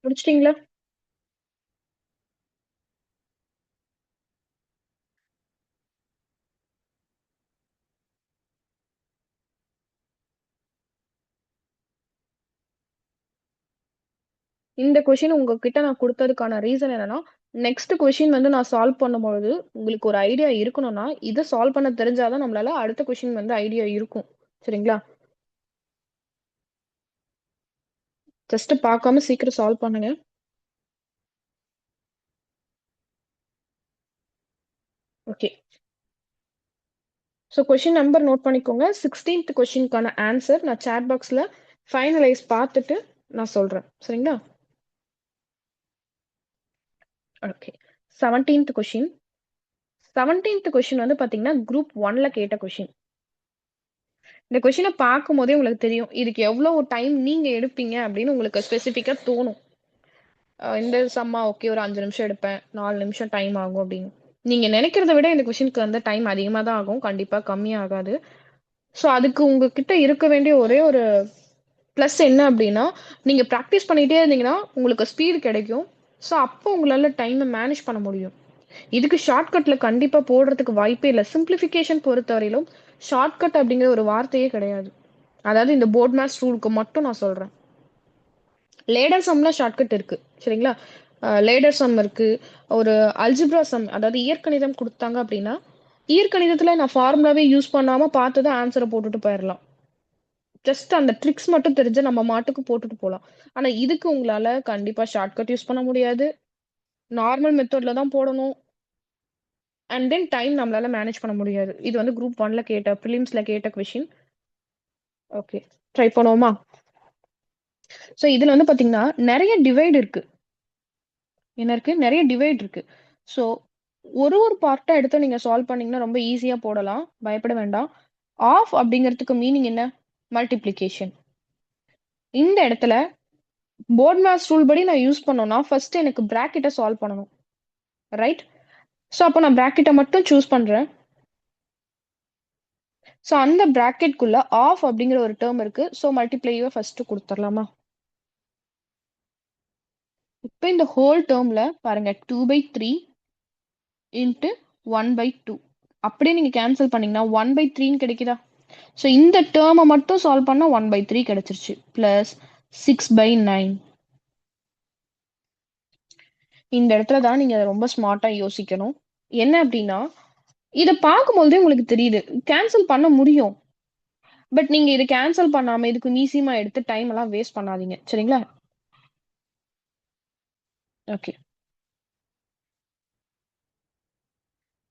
முடிச்சிட்டீங்களா? இந்த கொஸ்டின் உங்ககிட்ட நான் குடுத்ததுக்கான ரீசன் என்னன்னா, நெக்ஸ்ட் கொஸ்டின் வந்து நான் சால்வ் பண்ணும்பொழுது, உங்களுக்கு ஒரு ஐடியா இருக்கணும்னா, இத சால்வ் பண்ண தெரிஞ்சா தான் நம்மளால அடுத்த கொஸ்டின் வந்து ஐடியா இருக்கும். சரிங்களா? ஜஸ்ட் பார்க்காம சீக்கிரம் சால்வ் பண்ணுங்க. Okay. So question number note பண்ணிக்கோங்க. 16th கொஸ்டின்க்கான ஆன்சர் நான் சாட் பாக்ஸ்ல ஃபைனலைஸ் பார்த்துட்டு நான் சொல்றேன். சரிங்களா? Okay. 17th question. 17th question வந்து பார்த்தீங்கன்னா, குரூப் 1ல கேட்ட கொஸ்டின். இந்த கொஸ்டின பார்க்கும்போதே உங்களுக்கு தெரியும். இதுக்கு எவ்வளோ டைம் நீங்க எடுப்பீங்க அப்படின்னு உங்களுக்கு ஸ்பெசிஃபிக்கா தோணும். இந்த சம்மா ஓகே ஒரு 5 நிமிஷம் எடுப்பேன். 4 நிமிஷம் டைம் ஆகும் அப்படின்னு. நீங்க நினைக்கிறத விட இந்த கொஸ்டினுக்கு வந்து டைம் அதிகமா தான் ஆகும். கண்டிப்பா கம்மியா ஆகாது. ஸோ அதுக்கு உங்ககிட்ட இருக்க வேண்டிய ஒரே ஒரு ப்ளஸ் என்ன அப்படின்னா, நீங்க பிராக்டிஸ் பண்ணிட்டே இருந்தீங்கன்னா, உங்களுக்கு ஸ்பீடு கிடைக்கும். ஸோ அப்போ உங்களால டைம மேனேஜ் பண்ண முடியும். இதுக்கு ஷார்ட்கட்ல கண்டிப்பா போடுறதுக்கு வாய்ப்பே இல்ல. சிம்ப்ளிஃபிகேஷன் பொறுத்தவரையிலும் ஷார்ட்கட் அப்படிங்கிற ஒரு வார்த்தையே கிடையாது. அதாவது இந்த போர்ட் மேத்ஸ் ரூலுக்கு மட்டும் நான் சொல்றேன். லேடர் சம்ல ஷார்ட்கட் இருக்கு. சரிங்களா? லேடர் சம் இருக்கு. ஒரு அல்ஜிப்ரா சம் அதாவது இயற்கணிதம் குடுத்தாங்க அப்படின்னா, இயற்கணிதத்துல நான் ஃபார்முலாவே யூஸ் பண்ணாம பார்த்து தான் ஆன்ஸர போட்டுட்டு போயிரலாம். ஜஸ்ட் அந்த ட்ரிக்ஸ் மட்டும் தெரிஞ்சு நம்ம மாட்டுக்கு போட்டுட்டு போலாம். ஆனா இதுக்கு உங்களால கண்டிப்பா ஷார்ட்கட் யூஸ் பண்ண முடியாது. நார்மல் மெத்தட்ல தான் போடணும். அண்ட் தென் டைம் நம்மளால மேனேஜ் பண்ண முடியாது. இது வந்து குரூப் 1ல கேட்ட பிலிம்ஸ்ல கேட்ட கொஸ்டின். ஓகே, ட்ரை பண்ணுவோமா? ஸோ இதுல வந்து பாத்தீங்கன்னா நிறைய டிவைட் இருக்கு. என்ன இருக்கு? நிறைய டிவைட் இருக்கு. ஸோ ஒரு ஒரு பார்ட்டா எடுத்து நீங்க சால்வ் பண்ணீங்கன்னா ரொம்ப ஈஸியா போடலாம். பயப்பட வேண்டாம். ஆஃப் அப்படிங்கிறதுக்கு மீனிங் என்ன? மல்டிப்ளிகேஷன். இந்த இடத்துல போர்ட் மேத்ஸ் ரூல் படி நான் யூஸ் பண்ணோம்னா ஃபர்ஸ்ட் எனக்கு பிராக்கெட்டை சால்வ் பண்ணணும். ரைட்? ஸோ அப்போ நான் பிராக்கெட்டை மட்டும் சூஸ் பண்றேன். ஸோ அந்த பிராக்கெட்குள்ள ஆஃப் அப்படிங்கிற ஒரு டேர்ம் இருக்கு. ஸோ மல்டிப்ளைவை ஃபர்ஸ்ட் கொடுத்துடலாமா? இப்போ இந்த ஹோல் டேர்ம்ல பாருங்க 2/3 இன்ட்டு 1/2. அப்படியே நீங்க கேன்சல் பண்ணீங்கன்னா 1/3 கிடைக்குதா? ஸோ இந்த டேர்மை மட்டும் சால்வ் பண்ணா 1/3 கிடைச்சிருச்சு. பிளஸ் 6/9. இந்த இடத்துல தான் நீங்க ரொம்ப ஸ்மார்ட்டா யோசிக்கணும். என்ன அப்படின்னா இதை பார்க்கும்போதே உங்களுக்கு தெரியுது கேன்சல் பண்ண முடியும். பட் நீங்க இதை கேன்சல் பண்ணாம இதுக்கு மீசியமா எடுத்து டைம் எல்லாம் வேஸ்ட் பண்ணாதீங்க. சரிங்களா? ஓகே.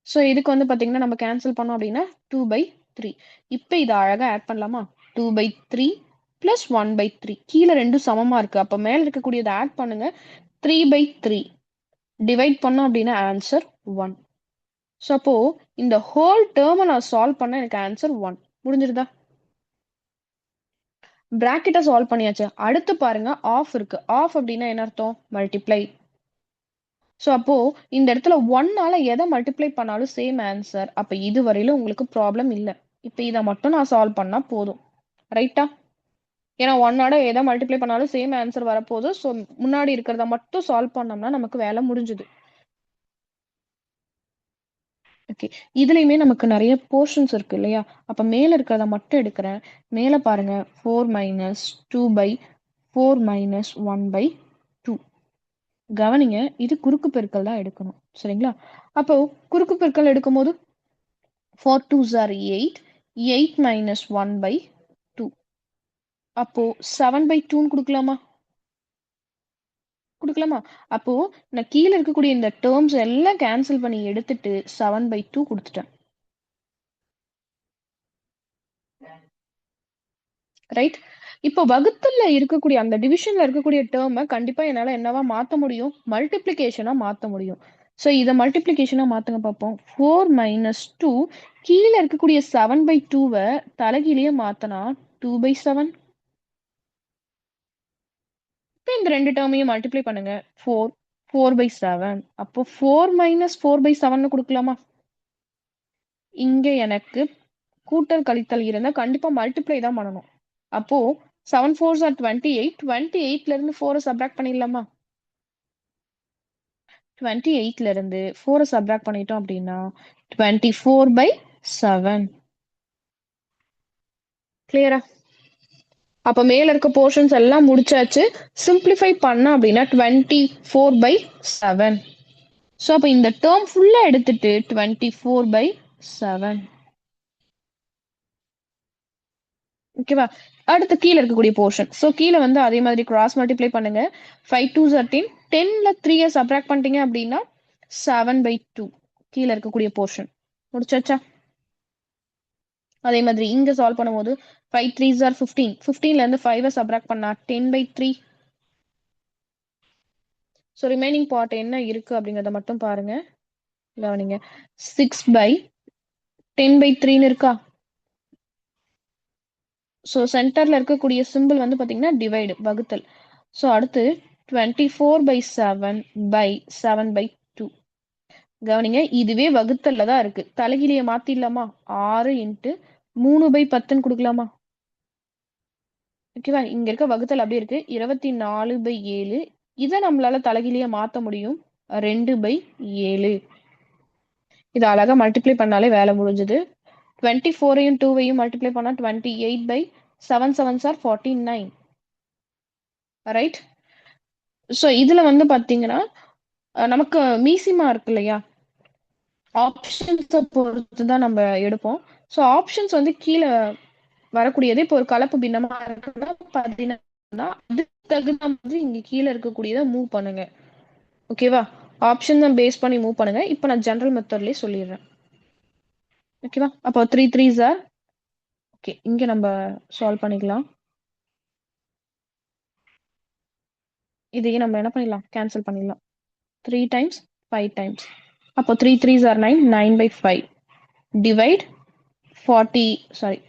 ஸோ இதுக்கு வந்து பாத்தீங்கன்னா நம்ம கேன்சல் பண்ணோம் அப்படின்னா 2/3. இப்போ இதை அழகா ஆட் பண்ணலாமா? 2/3 பிளஸ் 1/3. கீழே ரெண்டும் சமமா இருக்கு. அப்ப மேல இருக்கக்கூடியதை ஆட் பண்ணுங்க. 3/3 டிவைட் பண்ணோம் அப்படின்னா ஆன்சர் 1. ஸோ அப்போ இந்த ஹோல் டேர்மை நான் சால்வ் பண்ண எனக்கு ஆன்சர் 1 முடிஞ்சிருதா? பிராக்கெட்டை சால்வ் பண்ணியாச்சு. அடுத்து பாருங்க ஆஃப் இருக்கு. ஆஃப் அப்படின்னா என்ன அர்த்தம்? மல்டிப்ளை. ஸோ அப்போ இந்த இடத்துல 1ஆல எதை மல்டிப்ளை பண்ணாலும் சேம் ஆன்சர். அப்ப இது வரையிலும் உங்களுக்கு ப்ராப்ளம் இல்லை. இப்போ இதை மட்டும் நான் சால்வ் பண்ணா போதும். ரைட்டா? ஏன்னா 1ஆல எதை மல்டிப்ளை பண்ணாலும் சேம் ஆன்சர் வரப்போகுது. ஸோ முன்னாடி இருக்கிறத மட்டும் சால்வ் பண்ணோம்னா நமக்கு வேலை முடிஞ்சுது. ஓகே. இதுலயுமே நமக்கு நிறைய போர்ஷன்ஸ் இருக்கு இல்லையா? அப்ப மேல இருக்கிறத மட்டும் எடுக்கிறேன். மேல பாருங்க 4 மைனஸ் 2/4 மைனஸ் 1/2. கவனிங்க, இது குறுக்கு பெருக்கல் தான் எடுக்கணும். சரிங்களா? அப்போ குறுக்கு பெருக்கல் எடுக்கும்போது 4 2s are 8. 8 minus 1/2. அப்போ 7/2 கொடுக்கலாமா? கொடுக்கலாமா? அப்போ நான் கீழே இருக்கக்கூடிய இந்த டேர்ம்ஸ் எல்லாம் கேன்சல் பண்ணி எடுத்துட்டு 7/2 கொடுத்துட்டேன். ரைட்? இப்போ வகுத்தல்ல இருக்கக்கூடிய அந்த டிவிஷன்ல இருக்கக்கூடிய டேர்மை கண்டிப்பா என்னால என்னவா மாத்த முடியும்? மல்டிப்ளிகேஷனா மாத்த முடியும். ஸோ இதை மல்டிப்ளிகேஷனா மாத்துங்க பார்ப்போம். 4 மைனஸ் 2 கீழே இருக்கக்கூடிய 7/2வை தலைகீழியே மாத்தனா 2/7. இப்போ இந்த ரெண்டு டேர்மையும் மல்டிப்ளை பண்ணுங்க. 4/7. அப்போ 4 மைனஸ் 4/7 கொடுக்கலாமா? இங்க எனக்கு கூட்டல் கழித்தல் இருந்தா கண்டிப்பா மல்டிப்ளை தான் பண்ணணும். அப்போ 7 4s are 28. 28ல இருந்து 4 சப்ராக்ட் பண்ணிடலாமா? 28ல இருந்து 4 சப்ராக்ட் பண்ணிட்டோம் அப்படின்னா 24/7. கிளியரா? அப்ப மேல இருக்க போர்ஷன்ஸ் எல்லாம் முடிச்சாச்சு. சிம்பிளிஃபை பண்ண அப்படின்னா 24/7. ஸோ அப்ப இந்த டேர்ம் ஃபுல்லா எடுத்துட்டு 24/7. ஓகேவா? அடுத்து கீழே இருக்கக்கூடிய போர்ஷன். ஸோ கீழே வந்து அதே மாதிரி கிராஸ் மல்டிப்ளை பண்ணுங்க. 5 2s are 10. 10ல 3 சப்ராக்ட் பண்ணிட்டீங்க அப்படின்னா 7/2 கீழே இருக்கக்கூடிய போர்ஷன் முடிச்சாச்சா? அதே மாதிரி இங்க சால்வ் பண்ணும்போது 5 3s are 15. 15ல இருந்து 5 சப்ராக்ட் பண்ணா 10/3. ஸோ ரிமைனிங் பார்ட் என்ன இருக்கு அப்படிங்கறத மட்டும் பாருங்க. கவனிங்க. 6/10/3 இருக்கா? ஸோ சென்டர்ல இருக்கக்கூடிய சிம்பிள் வந்து பாத்தீங்கன்னா டிவைடு, வகுத்தல். ஸோ அடுத்து 24/7/7/2. கவனிங்க, இதுவே வகுத்தல்ல தான் இருக்கு. தலைகீழியை மாத்திடலாமா? 6 இன்ட்டு 3/10 கொடுக்கலாமா? ஓகேவா? இங்க இருக்க வகுத்தல் அப்படியே இருக்கு. 24/7. இதை நம்மளால தலைகீழியா மாத்த முடியும். 2/7. இது அழகா மல்டிப்ளை பண்ணாலே வேலை முடிஞ்சது. 24ஐயும் 2ஐயும் மல்டிப்ளை பண்ணா 28/7 7s are 49. ரைட்? ஸோ இதுல வந்து பாத்தீங்கன்னா நமக்கு மீசிமா இருக்கு இல்லையா? ஆப்ஷன்ஸை பொறுத்து தான் நம்ம எடுப்போம். ஸோ ஆப்ஷன்ஸ் வந்து கீழே வரக்கூடியது. இப்போ ஒரு கலப்பு பின்னமா இருக்குன்னா 16, அதுக்கு தகுந்த மாதிரி இங்க கீழே இருக்கக்கூடியதை மூவ் பண்ணுங்க. ஓகேவா? ஆப்ஷன் தான் பேஸ் பண்ணி மூவ் பண்ணுங்க. இப்போ நான் ஜெனரல் மெத்தட்லயே சொல்லிடுறேன். ஓகேவா? அப்போ 3 3s ஆர் ஓகே. இங்க நம்ம சால்வ் பண்ணிக்கலாம். இதையே நம்ம என்ன பண்ணிடலாம், கேன்சல் பண்ணிடலாம். 3 டைம்ஸ் 5 டைம்ஸ். அப்போ 3 3s are 9, 9 by 5 divide 40 sorry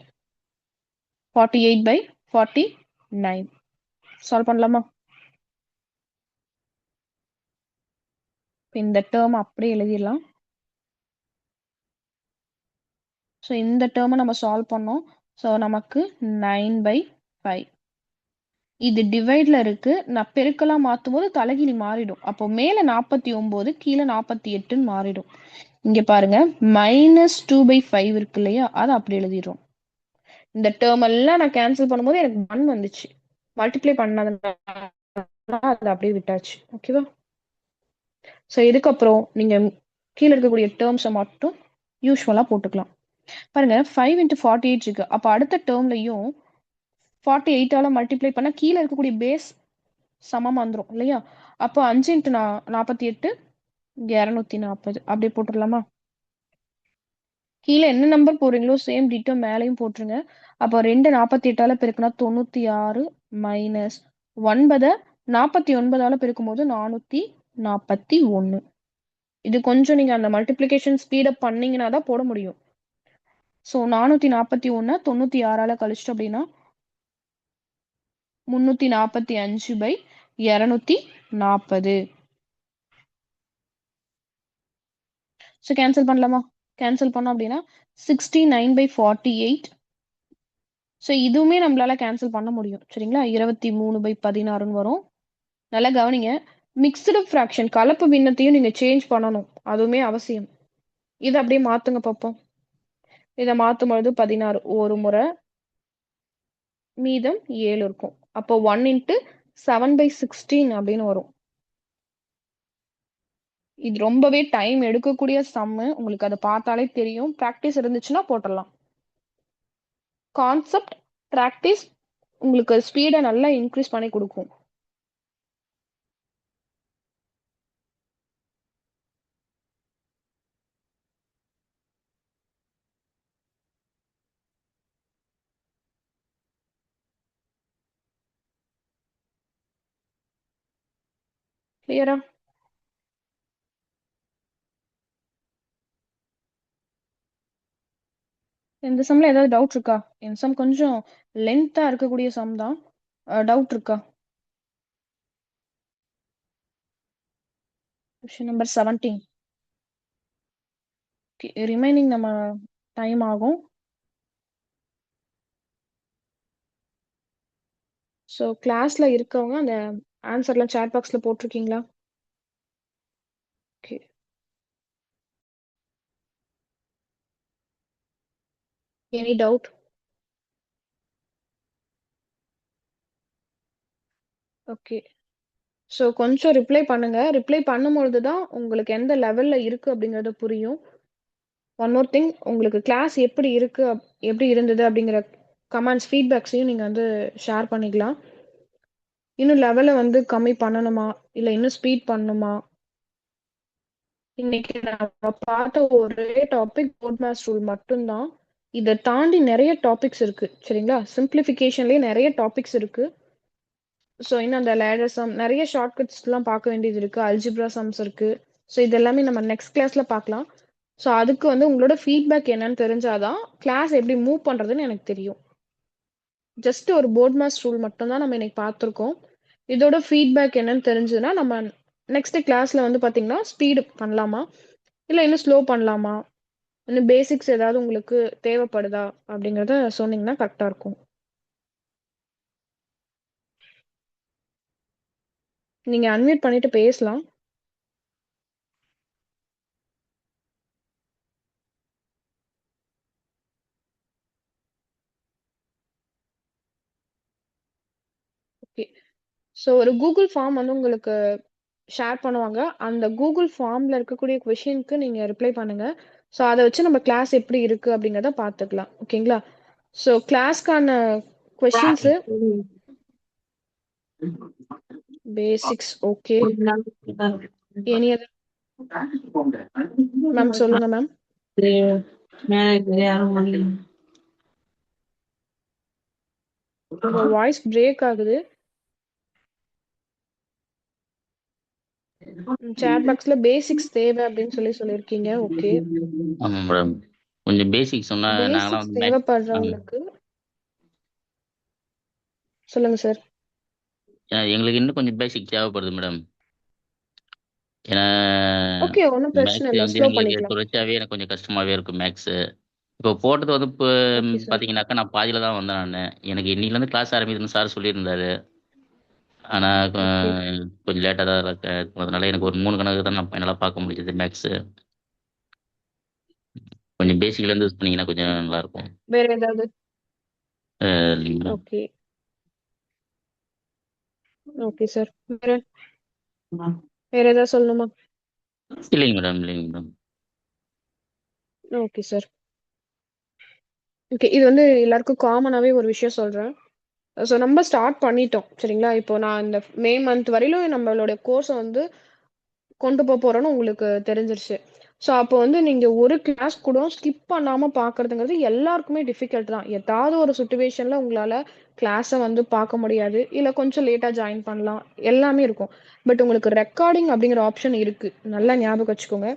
48 by 49. Solve பண்ணலாமா? இந்த டேர்ம் அப்படியே எழுதிடலாம். ஸோ இந்த டேர்மை நம்ம சால்வ் பண்ணோம். ஸோ நமக்கு 9 by 5. இது டிவைட்ல இருக்கு. நான் பெருக்கெல்லாம் மாற்றும் போது தலைகிழி மாறிடும். அப்போ மேல 49 கீழே 48ன்னு மாறிடும். இங்க பாருங்க -2 by 5 இருக்கு இல்லையா, அதை அப்படி எழுதிடுறோம். இந்த டேர்ம் எல்லாம் நான் கேன்சல் பண்ணும்போது எனக்கு 1 வந்துச்சு. மல்டிப்ளை பண்ணதுனால அதை அப்படியே விட்டாச்சு. ஓகேவா? ஸோ இதுக்கப்புறம் நீங்க கீழே இருக்கக்கூடிய டேர்ம்ஸை மட்டும் யூஸ்வலா போட்டுக்கலாம். பாருங்க 5 into 48 இருக்கு. அப்போ அடுத்த டேர்ம்லையும் 48ஆல மல்டிப்ளை பண்ணா கீழே இருக்கக்கூடிய பேஸ் சமமா வந்துடும் இல்லையா? அப்போ 5 into 48 240 அப்படியே போட்டுடலாமா? கீழே என்ன நம்பர் போடுறீங்களோ சேம் டீட்டோ மேலேயும் போட்டுருங்க. அப்போ 2 48ஆல பெருக்குனா 96 மைனஸ் 9 49ஆல பெருக்கும் போது 441. இது கொஞ்சம் நீங்க அந்த மல்டிப்ளிகேஷன் ஸ்பீடப் பண்ணீங்கன்னா தான் போட முடியும். ஸோ 441 96ஆல கழிச்சிட்டு அப்படின்னா 345 by 240. ஸோ கேன்சல் பண்ணலாமா? கேன்சல் பண்ணோம் அப்படின்னா 69 by 48. ஸோ இதுவுமே நம்மளால கேன்சல் பண்ண முடியும். சரிங்களா? 23 by 16ன்னு வரும். நல்லா கவனிங்க. மிக்ஸ்டு ஃப்ராக்ஷன் கலப்பு பின்னத்தையும் நீங்க சேஞ்ச் பண்ணணும். அதுவுமே அவசியம். இதை அப்படியே மாத்துங்க பார்ப்போம். இதை மாத்தும் பொழுது 16 ஒரு முறை, மீதம் 7 இருக்கும். அப்போ 1 into 7 by 16 அப்படின்னு வரும். இது ரொம்பவே டைம் எடுக்கக்கூடிய சம்மு. உங்களுக்கு அதை பார்த்தாலே தெரியும். ப்ராக்டிஸ் இருந்துச்சுன்னா போட்டுடலாம். கான்செப்ட் ப்ராக்டிஸ் உங்களுக்கு ஸ்பீடை நல்லா இன்க்ரீஸ் பண்ணி கொடுக்கும். கிளியரா? இந்த சம்ல ஏதாவது டவுட் இருக்கா? இந்த சம் கொஞ்சம் லென்த்தா இருக்கக்கூடிய சம் தான். டவுட் இருக்கா? Question number 17. ரிமைனிங் நம்ம டைம் ஆகும். ஸோ கிளாஸ்ல இருக்கவங்க அந்த ஆன்சர்லாம் சாட் பாக்ஸ்ல போட்டிருக்கீங்களா? Okay. Any doubt? Okay. So கொஞ்சம் ரிப்ளை பண்ணுங்க. ரிப்ளை பண்ணும்பொழுது தான் உங்களுக்கு எந்த லெவல்ல இருக்கு அப்படிங்கிறது புரியும். ஒன் மோர் திங், உங்களுக்கு கிளாஸ் எப்படி இருக்கு, எப்படி இருந்தது அப்படிங்கிற கமெண்ட்ஸ் ஃபீட்பேக்ஸையும் நீங்க வந்து ஷேர் பண்ணிக்கலாம். இன்னும் லெவலை வந்து கம்மி பண்ணணுமா, இல்லை இன்னும் ஸ்பீட் பண்ணணுமா? இன்னைக்கு நம்ம பார்த்த ஒரே டாபிக் போர்ட் மாஸ் ரூல் மட்டும்தான். இதை தாண்டி நிறைய டாபிக்ஸ் இருக்கு. சரிங்களா? சிம்பிளிஃபிகேஷன்லயே நிறைய டாபிக்ஸ் இருக்கு. ஸோ இன்னும் அந்த லேடர் சம் நிறைய ஷார்ட்கட்ஸ்லாம் பார்க்க வேண்டியது இருக்கு. அல்ஜிப்ரா சம்ஸ் இருக்கு. ஸோ இதெல்லாமே நம்ம நெக்ஸ்ட் கிளாஸ்ல பார்க்கலாம். ஸோ அதுக்கு வந்து உங்களோட ஃபீட்பேக் என்னன்னு தெரிஞ்சாதான் கிளாஸ் எப்படி மூவ் பண்றதுன்னு எனக்கு தெரியும். ஜஸ்ட் ஒரு போர்ட் மாஸ் ரூல் மட்டும் தான் நம்ம இன்னைக்கு பார்த்துருக்கோம். இதோட ஃபீட்பேக் என்னன்னு தெரிஞ்சதுன்னா நம்ம நெக்ஸ்ட் கிளாஸ்ல வந்து பாத்தீங்கன்னா ஸ்பீடு பண்ணலாமா, இல்லை இன்னும் ஸ்லோ பண்ணலாமா, இன்னும் பேசிக்ஸ் ஏதாவது உங்களுக்கு தேவைப்படுதா அப்படிங்கிறத சொன்னீங்கன்னா கரெக்டா இருக்கும். நீங்க அன்மியூட் பண்ணிட்டு பேசலாம். ஓகே. ஸோ ஒரு கூகுள் ஃபார்ம் வந்து உங்களுக்கு ஷேர் பண்ணுவாங்க. அந்த கூகுள் ஃபார்ம்ல இருக்கக்கூடிய கொஷினுக்கு நீங்க ரிப்ளை பண்ணுங்க. ஸோ அதை வச்சு நம்ம கிளாஸ் எப்படி இருக்கு அப்படிங்கிறத பார்த்துக்கலாம். ஓகேங்களா? ஸோ கிளாஸ்க்கான questions basics okay. Any ma'am சொல்லுங்க மேம். உங்க வாய்ஸ் பிரேக் ஆகுது. சேட் பாக்ஸ்ல பேசிக்ஸ் தேவை அப்படின்னு சொல்லியிருக்கீங்க. ஓகே. ஆமா மேடம். கொஞ்சம் பேசிக் சொன்னா நாங்களாம் பேசிக்ஸ் வந்து தேவைப்படுறவங்களுக்கு சொல்லுங்க சார். எங்களுக்கு இன்னும் கொஞ்சம் பேசிக் தேவைப்படுது மேடம். ஏன்னா ஓகே, ஒன்றும் பிரச்சனை மேக்ஸ் இல்லை, வந்து ஸ்லோ எங்களுக்கு பண்ணிக்கலாம். தொடர்ச்சியாவே எனக்கு கொஞ்சம் கஷ்டமாவே இருக்கும் மேக்ஸ். இப்போ போட்டது வந்து இப்போ ஓகே சார். பார்த்தீங்கன்னாக்கா நான் பாதியில தான் வந்தேன் நான். எனக்கு இன்னிலேருந்து கிளாஸ் ஆரம்பிக்குதுன்னு சார் சொல்லியிருந்தாரு. ஆனால் ஓகே. கொஞ்சம் லேட்டாக தான் அதனால எனக்கு ஒரு 3 கணக்கு தான் நான் ஃபைனலாக பார்க்க முடிஞ்சது மேக்ஸ். கொஞ்சம் பேசிக்லேருந்து யூஸ் பண்ணீங்கன்னா கொஞ்சம் நல்லாயிருக்கும். வேற ஏதாவது? இல்லைங்க மேடம். ஓகே. Okay sir. வேற வேற ஏதாவது சொல்லணுமா? இல்லைங்க மேடம், இல்லைங்க மேடம். Okay sir. ஓகே, இது வந்து எல்லாருக்கும் காமனாவே ஒரு விஷயம் சொல்றேன். ஸோ நம்ம ஸ்டார்ட் பண்ணிட்டோம் சரிங்களா? இப்போ நான் இந்த மே மந்த் வரையிலும் நம்மளுடைய கோர்ஸை வந்து கொண்டு போறோம்னு உங்களுக்கு தெரிஞ்சிருச்சு. ஸோ அப்போ வந்து நீங்க ஒரு கிளாஸ் கூட ஸ்கிப் பண்ணாம பார்க்கறதுங்கிறது எல்லாருக்குமே டிஃபிகல்ட் தான். ஏதாவது ஒரு சிச்சுவேஷன்ல உங்களால கிளாஸ வந்து பார்க்க முடியாது. இல்ல கொஞ்சம் லேட்டா ஜாயின் பண்ணலாம். எல்லாமே இருக்கும். பட் உங்களுக்கு ரெக்கார்டிங் அப்படிங்கிற ஆப்ஷன் இருக்கு. நல்லா ஞாபகம் வச்சுக்கோங்க.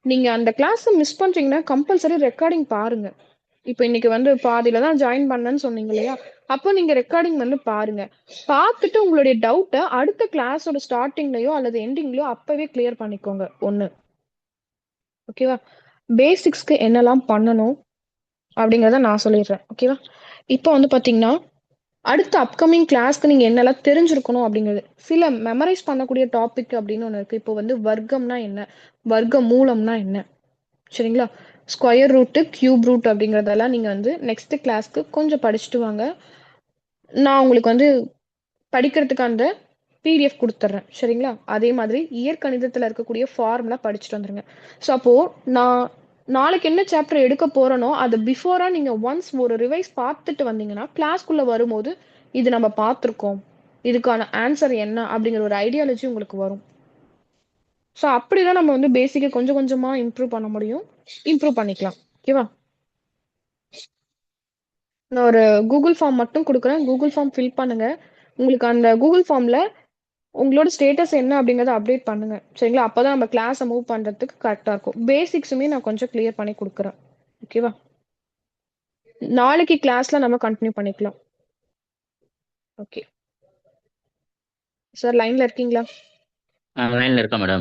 நீங்க அந்த கிளாஸ மிஸ் பண்றீங்கன்னா, கம்பல்சரி ரெக்கார்டிங் பாருங்க. இப்ப இன்னைக்கு வந்து பாதியில தான் ஜாயின் பண்ணேன்னு சொன்னீங்க இல்லையா? அப்போ நீங்க ரெக்கார்டிங் வந்து பாருங்க. பார்த்துட்டு உங்களுடைய டவுட்ட அடுத்த கிளாஸோட ஸ்டார்ட்டிங்லயோ அல்லது எண்டிங்லயோ அப்பவே கிளியர் பண்ணிக்கோங்க. 1. ஓகேவா? பேசிக்ஸ்க்கு என்னலாம் பண்ணணும் அப்படிங்கிறத நான் சொல்லிடுறேன். ஓகேவா? இப்போ வந்து பார்த்தீங்கன்னா, அடுத்த அப்கமிங் கிளாஸ்க்கு நீங்க என்னலாம் தெரிஞ்சிருக்கணும் அப்படிங்கிறது. சில மெமரைஸ் பண்ணக்கூடிய டாபிக் அப்படின்னு ஒண்ணு இருக்கு. இப்போ வந்து வர்க்கம்னா என்ன? வர்க்க மூலம்னா என்ன? சரிங்களா? ஸ்கொயர் ரூட், கியூப் ரூட் அப்படிங்கிறதெல்லாம் நீங்க வந்து நெக்ஸ்ட் கிளாஸ்க்கு கொஞ்சம் படிச்சுட்டு வாங்க. நான் உங்களுக்கு வந்து படிக்கிறதுக்கு அந்த பிடிஎஃப் குடுத்துர்றேன். சரிங்களா? அதே மாதிரி இயற்கணிதத்துல இருக்கக்கூடிய ஃபார்முலா படிச்சுட்டு வந்துருங்க. ஸோ அப்போ நான் நாளைக்கு என்ன சாப்டர் எடுக்க போறேனோ, அத பிஃபோரா நீங்க ஒன்ஸ் ஒரு ரிவைஸ் பார்த்துட்டு வந்தீங்கன்னா, கிளாஸ்க்குள்ள வரும்போது, இது நம்ம பார்த்துருக்கோம். இதுக்கான ஆன்சர் என்ன? அப்படிங்கிற ஒரு ஐடியாலஜி உங்களுக்கு வரும். ஸோ அப்படிதான் நம்ம வந்து பேசிக்க கொஞ்சம் கொஞ்சமா இம்ப்ரூவ் பண்ண முடியும். இம்ப்ரூவ் பண்ணிக்கலாம். ஓகேவா? நான் ஒரு கூகுள் ஃபார்ம் மட்டும் குடுக்குறேன். கூகுள் ஃபார்ம் ஃபில் பண்ணுங்க. உங்களுக்கு அந்த கூகுள் ஃபார்ம்ல உங்களோட ஸ்டேட்டஸ் என்ன அப்படிங்கிறத அப்டேட் பண்ணுங்க. சரிங்களா? அப்பதான் நம்ம கிளாஸ மூவ் பண்றதுக்கு கரெக்ட்டா இருக்கும். பேசிக்ஸுமே நான் கொஞ்சம் கிளியர் பண்ணி குடுக்குறேன். ஓகேவா? நாளைக்கு கிளாஸ்ல நம்ம கன்டின்யூ பண்ணிக்கலாம். ஓகே. சார் லைன்ல இருக்கீங்களா? லைனில் இருக்கேன் மேடம்.